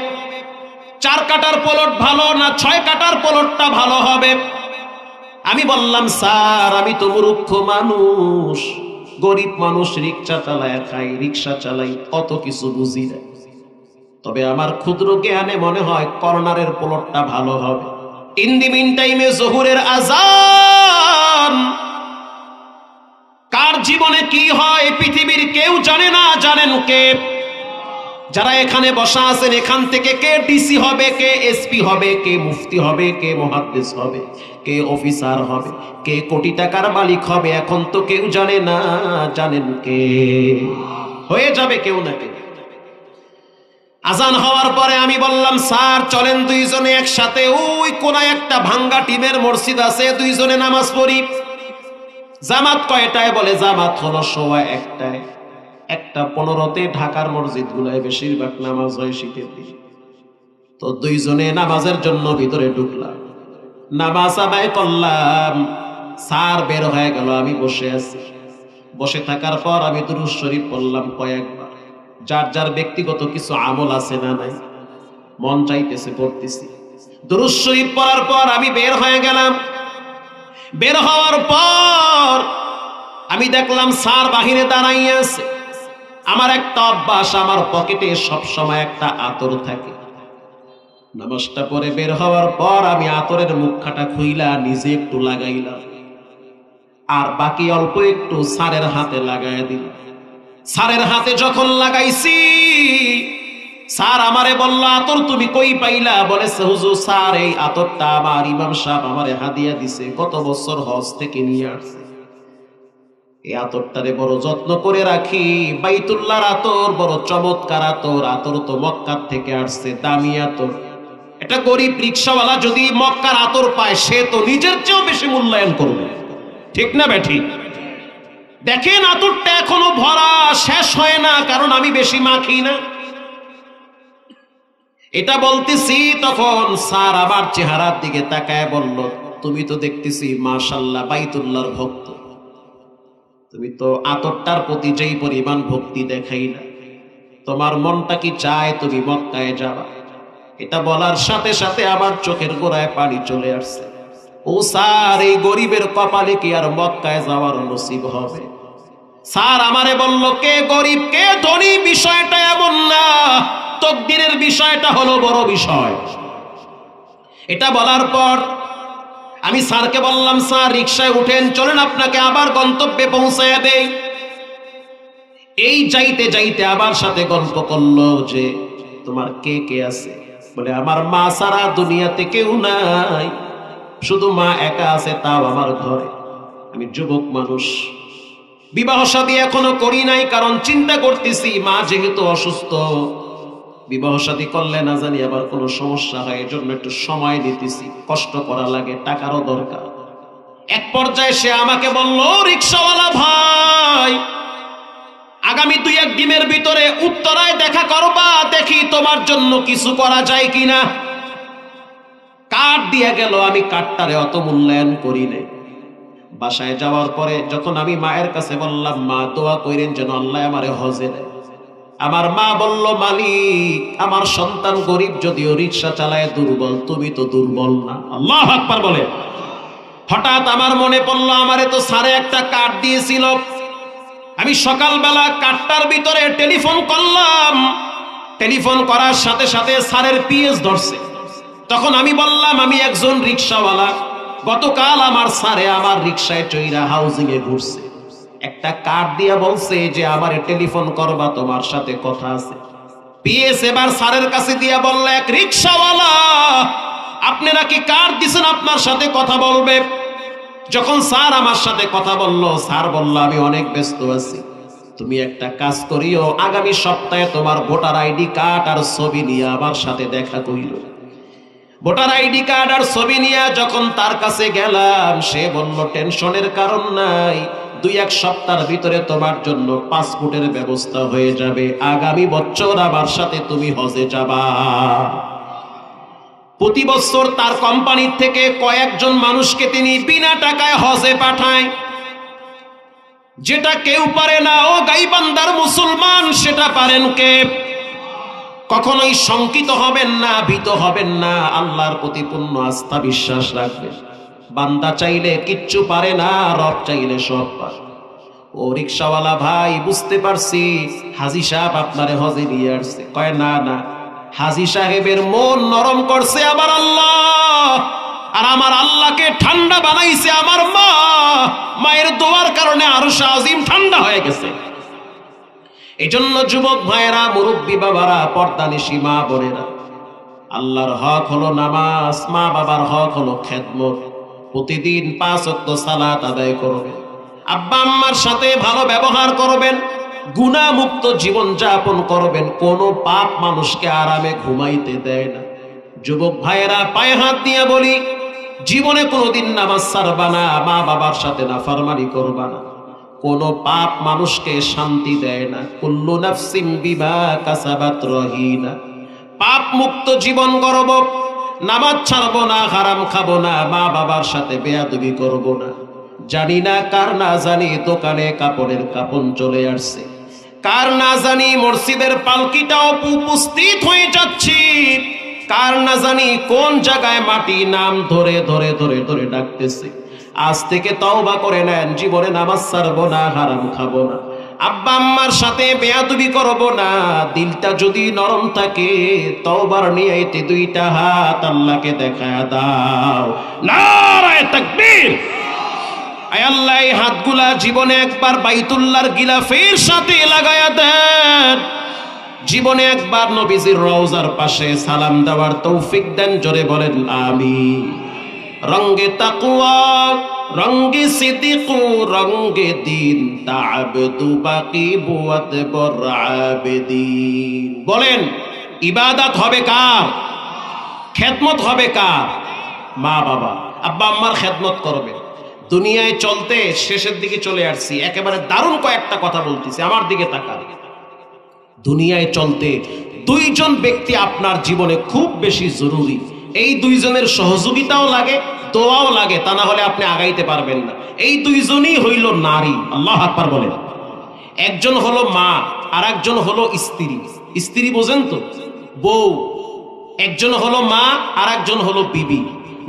4 কাটার প্লট ভালো না 6 কাটার প্লটটা ভালো হবে? আমি বললাম স্যার আমি তো মূর্খ মানুষ, গরিব মানুষ, রিক্সা চালায় খাই, রিক্সা চালাই, অত কিছু বুঝি না, তবে আমার ক্ষুদ্র জ্ঞানে মনে হয় কর্নারের প্লটটা ভালো হবে। ইন দি মিন টাইমে জোহরের আজান। কার জীবনে কি হয় পৃথিবীর কেউ জানে না, জানেন কে? যারা এখানে বসা আছেন এখান থেকে কে ডিসি হবে, কে এসপি হবে, কে মুফতি হবে, কে মুহাদ্দিস হবে, কে অফিসার হবে, কে কোটি টাকার মালিক হবে, এখন তো কেউ জানে না, জানেন কে? হয়ে যাবে কেউ না কেউ। আজান হওয়ার পরে আমি বললাম স্যার চলেন দুইজনে একসাথে ওই কোনায় একটা ভাঙ্গা টিমের মসজিদ আছে, দুইজনে নামাজ পড়ি। জামাত কয়টায়? বলে জামাত হলো 1:15। 1:15-তে ঢাকার মসজিদ গুলায় বেশিরভাগ নামাজ হয় শীতের দিনে। তো দুইজনে নামাজের জন্য ভিতরে ঢুকলাম, নামাজ আদায় করলাম, স্যার বের হয়ে গেল, আমি বসে আছি। বসে থাকার পর আমি দুরূদ শরীফ পড়লাম কয়েকবার। যার যার ব্যক্তিগত কিছু আমল আছে না নাই, মন চাইতেছে পড়তেছি। দুরূদ শরীফ পড়ার পর আমি বের হয়ে গেলাম। বের হওয়ার পর আমি দেখলাম স্যার বাহিরে দাঁড়াইয়ে আছে। আমার একটা অভ্যাস, আমার পকেটে সব সময় একটা আতর থাকে। নামাজটা পরে বের হওয়ার পর আমি আতরের মুখখাটা খুইলা নিজে একটু লাগাইলাম, আর বাকি অল্প একটু স্যারের হাতে লাগাইয়া দিলাম। স্যারের হাতে যখন লাগাইছি, স্যার আমারে বলল আতর তুমি কই পাইলা? বলে হুজুর স্যার এই আতরটা আমার ইমাম সাহেব আমারে হাদিয়া দিছে, কত বছর হজ থেকে নিয়ে আসছে। এই আতরটারে বড় যত্ন করে রাখি, বাইতুল্লাহর আতর, বড় চমৎকার আতর। আতর তো মক্কার থেকে আসছে, দামি আতর। এটা গরিব রিক্সাওয়ালা যদি মক্কার আতর পায় সে তো নিজের চেয়েও বেশি মূল্যায়ন করবে, ঠিক না বেঠি? দেখেন আতরটা এখনো ভরা, শেষ হয় না, কারণ আমি বেশি মাখি না। এটা বলতেছি তখন স্যার আমার চেহারার দিকে তাকায় বলল তুমি তো দেখতেছি মাশাআল্লাহ বাইতুল্লাহর ভক্ত, তুমি তো আতরটার প্রতি যেই পরিমাণ ভক্তি দেখাই না, তোমার মনটা কি চায় তুমি মক্কায় যাবা? এটা বলার সাথে সাথে আমার চোখের গোড়ায় পানি চলে আসছে। ও স্যার এই গরিবের কপালে কি আর মক্কায় যাওয়ার নসিব হবে? স্যার আমারে বলল কে গরিব কে ধনী বিষয়টা এমন না, তকদিরের বিষয়টা হলো বড় বিষয়। এটা বলার পর আমি স্যারকে বললাম স্যার রিকশায় উঠেন, চলেন আপনাকে আবার গন্তব্যে পৌঁছায় দেই। এই যাইতে যাইতে আবার সাথে গল্প করলো যে তোমার কে কে আছে? বলে আমার মা সারা দুনিয়াতে কেউ নাই, শুধু মা একা আছে, তাও আমার ঘরে। আমি যুবক মানুষ, বিবাহ শাদী এখনো করি নাই, কারণ চিন্তা করতেছি মা যেহেতু অসুস্থ, বিবাহ শাদী করলে না জানি আবার কোনো সমস্যা হয়, এই জন্য একটু সময় নিতেছি, কষ্ট করা লাগে, টাকারও দরকার। এক পর্যায়ে সে আমাকে বলল রিকশাওয়ালা ভাই আগামী 2-1 দিনের ভিতরে উত্তরায় দেখা করবা, দেখি তোমার জন্য কিছু করা যায় কিনা। কার্ড দিয়ে গেল, আমি কার্ডটারে অত মূল্যায়ন করি নাই। বাসায় যাওয়ার পরে যখন আমি মায়ের কাছে বললাম মা দোয়া কইরেন যেন আল্লাহ আমারে হজে দেয়, আমার মা বলল মালিক আমার সন্তান গরিব যদিও রিকশা চালায় দুর্বল, তুমি তো দুর্বল না। আল্লাহু আকবার বলে। হঠাৎ আমার মনে পড়লো আমারে তো স্যারে একটা কার্ড দিয়েছিল, আমি সকালবেলা কার্ডটার ভিতরে টেলিফোন করলাম, টেলিফোন করার সাথে সাথে স্যারের পিএস ধরছে। তখন আমি বললাম আমি একজন রিকশাওয়ালা, গতকাল আমার স্যারে আমার রিকশায় চইরা হাউজিং এ ঘুরছে, একটা কার্ড দিয়া বলছে যে আমারে টেলিফোন করবা, তোমার সাথে কথা আছে। পিএস এবার স্যারের কাছে দিয়া বলল এক রিকশাওয়ালা আপনি নাকি কার্ড দিছেন আপনার সাথে কথা বলবে। যখন স্যার আমার সাথে কথা বলল, স্যার বলল আমি অনেক ব্যস্ত আছি, তুমি একটা কাজ করিও, আগামী সপ্তাহে তোমার ভোটার আইডি কার্ড আর ছবি নিয়ে আমার সাথে দেখা করিল। ভোটার আইডি কার্ড আর ছবি নিয়ে যখন তার কাছে গেলাম, সে বলল টেনশনের কারণ নাই, 2-1 সপ্তাহের ভিতরে তোমার জন্য পাসপোর্টের ব্যবস্থা হয়ে যাবে, আগামী বছর আমার সাথে তুমি হজে যাবা। প্রতি বছর তার কোম্পানি থেকে কয়েকজন মানুষকে তিনি বিনা টাকায় হজে পাঠায়। যেটা কেউ পারে না ও গাইবান্দার মুসলমান, সেটা পারেন কে? কখনোই শঙ্কিত হবেন না, ভীত হবেন না, আল্লাহর প্রতি পূর্ণ আস্থা বিশ্বাস রাখবেন। বান্দা চাইলে কিচ্ছু পারে না, রব চাইলে সব পারে। ও রিকশাওয়ালা ভাই, বুঝতে পারছি হাজী সাহেব আপনারে হজে নিয়ে আসছে। কয় না না, হাজী সাহেবের মন নরম করছে আবার আল্লাহ, আর আমার আল্লাহকে ঠান্ডা বানাইছে আমার মা। মায়ের দোয়ার কারণে আরশ আজিম ঠান্ডা হয়ে গেছে। এই জন্য যুবক ভাইয়েরা, মুরব্বী বাবারা, পর্দানিশী মা বোনেরা, আল্লাহর হক হলো নামাজ, মা বাবার হক হলো খেদমত। প্রতিদিন 5 ওয়াক্ত সালাত আদায় করবেন, আব্বা আম্মার সাথে ভালো ব্যবহার করবেন, গুনাহ মুক্ত জীবন যাপন করবেন। কোনো পাপ মানুষকে আরামে ঘুমাইতে দেয় না। যুবক ভাইয়েরা, পায়ে হাত দিয়ে বলি, জীবনে কোনোদিন নামাজ ছাড়বা না, মা বাবার সাথে নাফরমানি করবা না। কোন পাপ মানুষকে শান্তি দেয় না। কুল্লু নাফসিন বিমা কাসাবাত রহিনা। পাপ মুক্ত জীবন গড়ব, নামাজ ছাড়বো না, হারাম খাবো না, মা বাবার সাথে বেয়াদবি করব না। জানি না কার না জানি দোকানে কাপড়ের কাপন চলে আসছে, কার না জানি মসজিদের পালকিটাও উপস্থিত হয়ে যাচ্ছি, কার না জানি কোন জায়গায় মাটি নাম ধরে ধরে ধরে ধরে ডাকতেছে। আজ থেকে তওবা করে নেন, জীবনে নামাজ ছাড়বো না, হারাম খাবো না, আব্বা আম্মার সাথে বেয়াদবি করব না। দিলটা যদি নরম থাকে, তওবার নিয়তে 2টা হাত আল্লাহকে দেখায় দাও। নারায়ে তাকবীর। আয় আল্লাহ, এই হাতগুলা জীবনে একবার বাইতুল্লাহর গিলাফের সাথে লাগায়া দেন। জীবনে একবার নবীজির রওজার পাশে সালাম দেওয়ার তৌফিক দেন। জোরে বলেন আমিন। রঙ্গে তাকওয়া, রঙ্গে সিদ্দিক, রঙ্গে দিন, তা'বদু বাকি বুয়াত বর আবেদিন। বলেন, ইবাদত হবে কার? খেদমত হবে কার? মা বাবা, আব্বা আম্মার খেদমত করবেন। দুনিয়ায় চলতে শেষের দিকে চলে আসছি, একেবারে দারুণ কয়েকটা কথা বলতেছি, আমার দিকে তাকান। দুনিয়ায় চলতে 2 জন ব্যক্তি আপনার জীবনে খুব বেশি জরুরি। এই 2 জনের সহযোগিতাও লাগে, দোয়াও লাগে, তা না হলে আপনি আগাইতে পারবেন না। এই 2 জনই হইল নারী। আল্লাহু আকবার বলেন। একজন হলো মা, আর একজন হলো স্ত্রী। স্ত্রী বোঝেন তো, বউ। একজন হলো মা, আর একজন হলো বিবি।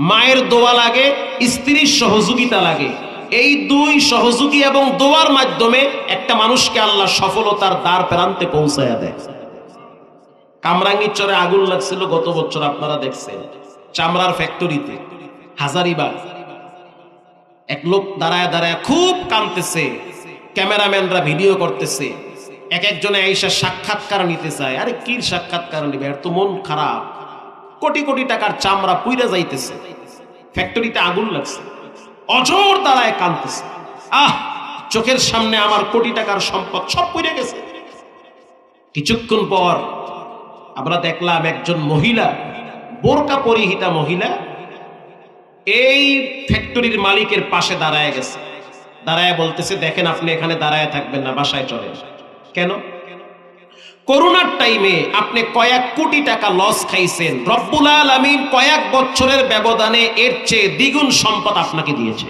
মায়ের দোয়া লাগে, স্ত্রীর সহযোগিতা লাগে। এই 2 সহযোগী এবং দোয়ার মাধ্যমে একটা মানুষকে আল্লাহ সফলতার দ্বার প্রান্তে পৌঁছায়া দেয়। কামরাঙ্গীর চরে আগুন লাগছিল গত বছর, আপনারা দেখছেন, চামড়ার ফ্যাক্টরিতে হাজারিবাগ। এক লোক দাঁড়ায় দাঁড়ায় খুব কাঁদতেছে, ক্যামেরাম্যানরা ভিডিও করতেছে। একজনে আইসা সাক্ষাৎকার নিতে চায়। আরে কি সাক্ষাৎকার নিবে, এর তো মন খারাপ, কোটি কোটি টাকার চামড়া পুইরা যাইতেছে, ফ্যাক্টরিতে আগুন লাগছে, অজর দাঁড়ায় কাঁদতেছে। চোখের সামনে আমার কোটি টাকার সম্পদ সব পুড়ে গেছে। কিছুক্ষণ পর আমরা দেখলাম একজন মহিলা, বোরকা পরিহিতা মহিলা, এই ফ্যাক্টরির মালিকের পাশে দাঁড়ায় গেছে। দাঁড়ায় বলতেছে, দেখেন আপনি এখানে দাঁড়ায় থাকবেন না, বাসায় চলে। কেন? করোনার টাইমে আপনি কয়েক কোটি টাকা লস খাইছেন, রব্বুল আলামিন কয়েক বছরের ব্যবধানে এর চেয়ে দ্বিগুণ সম্পদ আপনাকে দিয়েছে।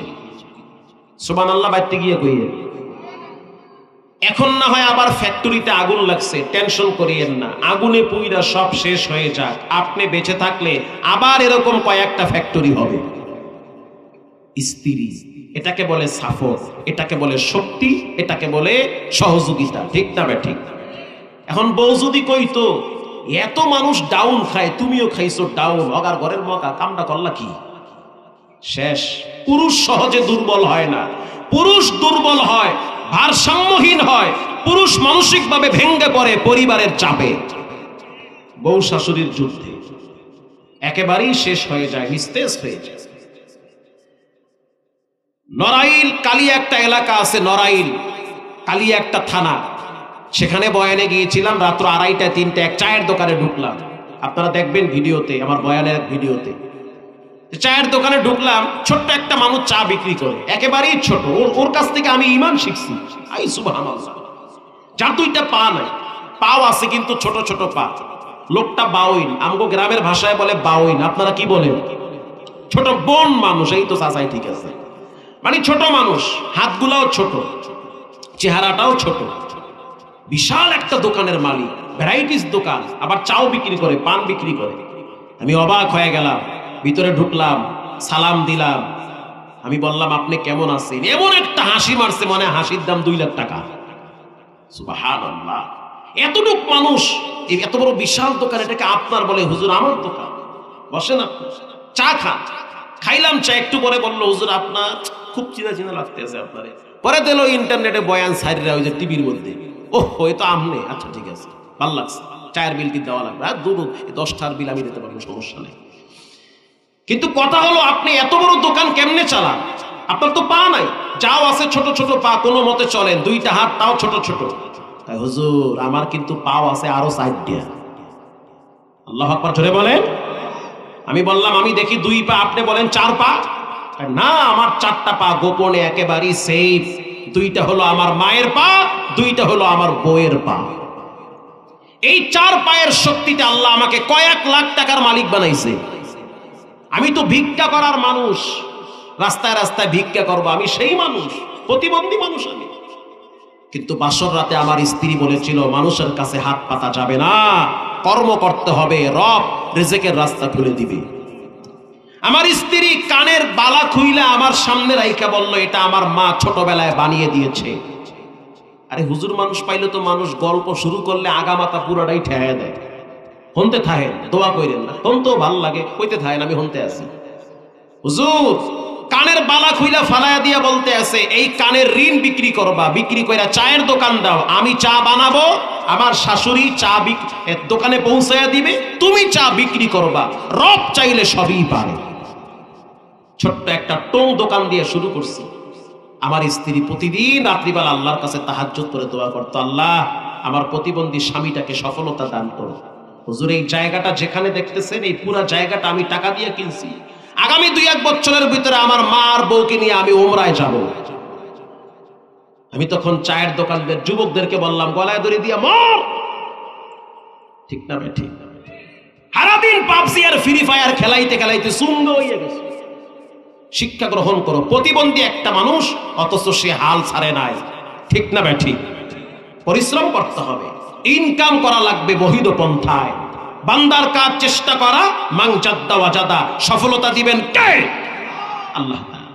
সুবহানাল্লাহ। বাইতে গিয়ে কইয়ে, এখন না হয় আবার ফ্যাক্টরিতে আগুন লাগছে, টেনশন করিয়েন না, আগুনে পুইরা সব শেষ হয়ে যাক, আপনি বেঁচে থাকলে আবার এরকম কয়েকটা ফ্যাক্টরি হবে। স্ত্রী, এটাকে বলে সাফর, এটাকে বলে শক্তি, এটাকে বলে সহযোগিতা। ঠিক না ঠিক? এখন বউ যদি কইতো, এত মানুষ ডাউন খায়, তুমিও খাইছো ডাউন, অগার ঘরের মকা, কামটা করলা কি? শেষ। পুরুষ সহজে দুর্বল হয় না, পুরুষ দুর্বল হয়, ভারসাম্যহীন হয়, পুরুষ মানসিকভাবে ভেঙে পড়ে পরিবারের চাপে, বউ শাশুড়ির যুদ্ধে একেবারেই শেষ হয়ে যায়, নিস্তেজ হয়ে যায়। নড়াইল কালিয়া একটা এলাকা আছে, নড়াইল কালিয়া একটা থানা, সেখানে বয়ানে গিয়েছিলাম। রাত্র 2:30 3টা এক চায়ের দোকানে ঢুকলাম। আপনারা দেখবেন ভিডিওতে, আমার বয়ানের ভিডিওতে। চায়ের দোকানে ঢুকলাম, ছোট্ট একটা মানুষ চা বিক্রি করে, একেবারেই ছোট। ওর কাছ থেকে আমি ঈমান শিখছি। আই সুবহানাল্লাহ। যার 2টা পা নাই, পাও আছে কিন্তু ছোট ছোট পা। লোকটা বাউইন, আমগো গ্রামের ভাষায় বলে বাউইন, আপনারা কি বলেন? ছোট বোন মানুষ। এই তো চাচাই ঠিক আছে, মানে ছোট মানুষ, হাতগুলাও ছোট। চেহারাটাও ছোট, বিশাল একটা দোকানের মালিক, ভ্যারাইটিস দোকান, আবার চাও বিক্রি করে, পান বিক্রি করে। আমি অবাক হয়ে গেলাম, ভিতরে ঢুকলাম, সালাম দিলাম। আমি বললাম আপনি কেমন আছেন? এমন একটা হাসি মারছে, মনে হাসির দাম 2 লাখ টাকা। সুবহানাল্লাহ, এতটুক মানুষ এই এত বড় বিশাল দোকান, এটাকে আপনার বলে? হুজুর আমার দোকান, বসেন আপনি, চা খান। খাইলাম চা, একটু পরে বললো হুজুর আপনার খুব চিনা চিনা লাগতেছে আপনারে। পরে দিল ইন্টারনেটে বয়ান সাইডরা, ওই যে টিভির মধ্যে। ওহ, এ তো আমনে, আচ্ছা ঠিক আছে, ভালো লাগছে, চায়ের বিল কি দেওয়া লাগবে? আর দূর, 10টার বিল আমি দিতে পারবো, সমস্যা নেই। কিন্তু কথা হলো আপনি এত বড় দোকান কেমনে চালান? আপনার তো পা নাই, যাও আছে ছোট ছোট পা, কোনো মতে চলেন, 2টা হাত তাও ছোট ছোট। তাই হুজুর আমার কিন্তু পাও আছে আরো 4টা। আল্লাহু আকবার জোরে বলেন। আমি বললাম আমি দেখি 2 পা, আপনি বলেন 4 পা। না, আমার 4টা পা গোপনে একেবারেই সেফ। 2টা হলো আমার মায়ের পা, 2টা হলো আমার বউয়ের পা। এই 4 পায়ের শক্তিতে আল্লাহ আমাকে কয়েক লাখ টাকার মালিক বানাইছে। আমি তো ভিক্ষা করার মানুষ, রাস্তায় রাস্তায় ভিক্ষা করবো, আমি সেই মানুষ, প্রতিবন্ধী মানুষ আমি। কিন্তু বাসর রাতে আমার স্ত্রী বলেছিল মানুষের কাছে হাত পাতা যাবে না, কর্ম করতে হবে, রব রিজিকের রাস্তা খুলে দিবে। আমার স্ত্রী কানের বালা খুইলা আমার সামনে রাইখা বলল এটা আমার মা ছোটবেলায় বানিয়ে দিয়েছে। আরে হুজুর, মানুষ পাইলে তো মানুষ গল্প শুরু করলে আগামাতা পুরাটাই ঠেয়া দেয়। হনতে থাকেন, দোয়া কইরেন না, তখন তো ভালো লাগে, কইতে থাকেন, আমি হনতে আছি। হুজুর কানের বালা খুইলা ফালাইয়া দিয়া বলতে আছে এই কানের ঋণ বিক্রি করবা, বিক্রি কইরা চায়ের দোকান দাও, আমি চা বানাবো, আমার শাশুড়ি চা দোকানে পৌঁছাইয়া দিবে, তুমি চা বিক্রি করবা, রব চাইলে সবই পারে। ছোট্ট একটা টং দোকান দিয়ে শুরু করছি। আমার স্ত্রী প্রতিদিন রাত্রিবেলা আল্লাহর কাছে তাহাজ্জুদ করে দোয়া করতো, আল্লাহ আমার প্রতিবন্ধী স্বামীটাকে সফলতা দান করো। হুজুর এই জায়গাটা যেখানে দেখতেছেন, এই পুরো জায়গাটা আমি টাকা দিয়ে কিনছি। আগামী 2-1 বছরের ভিতরে আমার মা আর বউকে নিয়ে আমি উমরায় যাব। আমি তখন চায়ের দোকানদের যুবকদেরকে বললাম গলায় দড়ি দিয়ে মর। ঠিক না ভাই? ঠিক না? সারাদিন পাবজি আর ফ্রি ফায়ার খেলাইতে খেলাইতে সুন্দর হয়ে গেছে। শিক্ষা গ্রহণ করো, প্রতিবন্ধী একটা মানুষ, অথচ সে হাল ছাড়ে নাই। ঠিক না ভাই? ঠিক। পরিশ্রম করতে হবে, ইনকাম করা লাগবে বহিদ পন্থায়। বান্দার কাজ চেষ্টা করা, মান জাদ্দা ওয়াজাদা, সফলতা দিবেন কে? আল্লাহ তাআলা।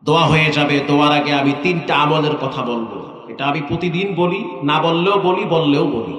দোয়া হয়ে যাবে। দোয়ার আগে আমি 3টা আমলের কথা বলবো। এটা আমি প্রতিদিন বলি, না বললেও বলি, বললেও বলি।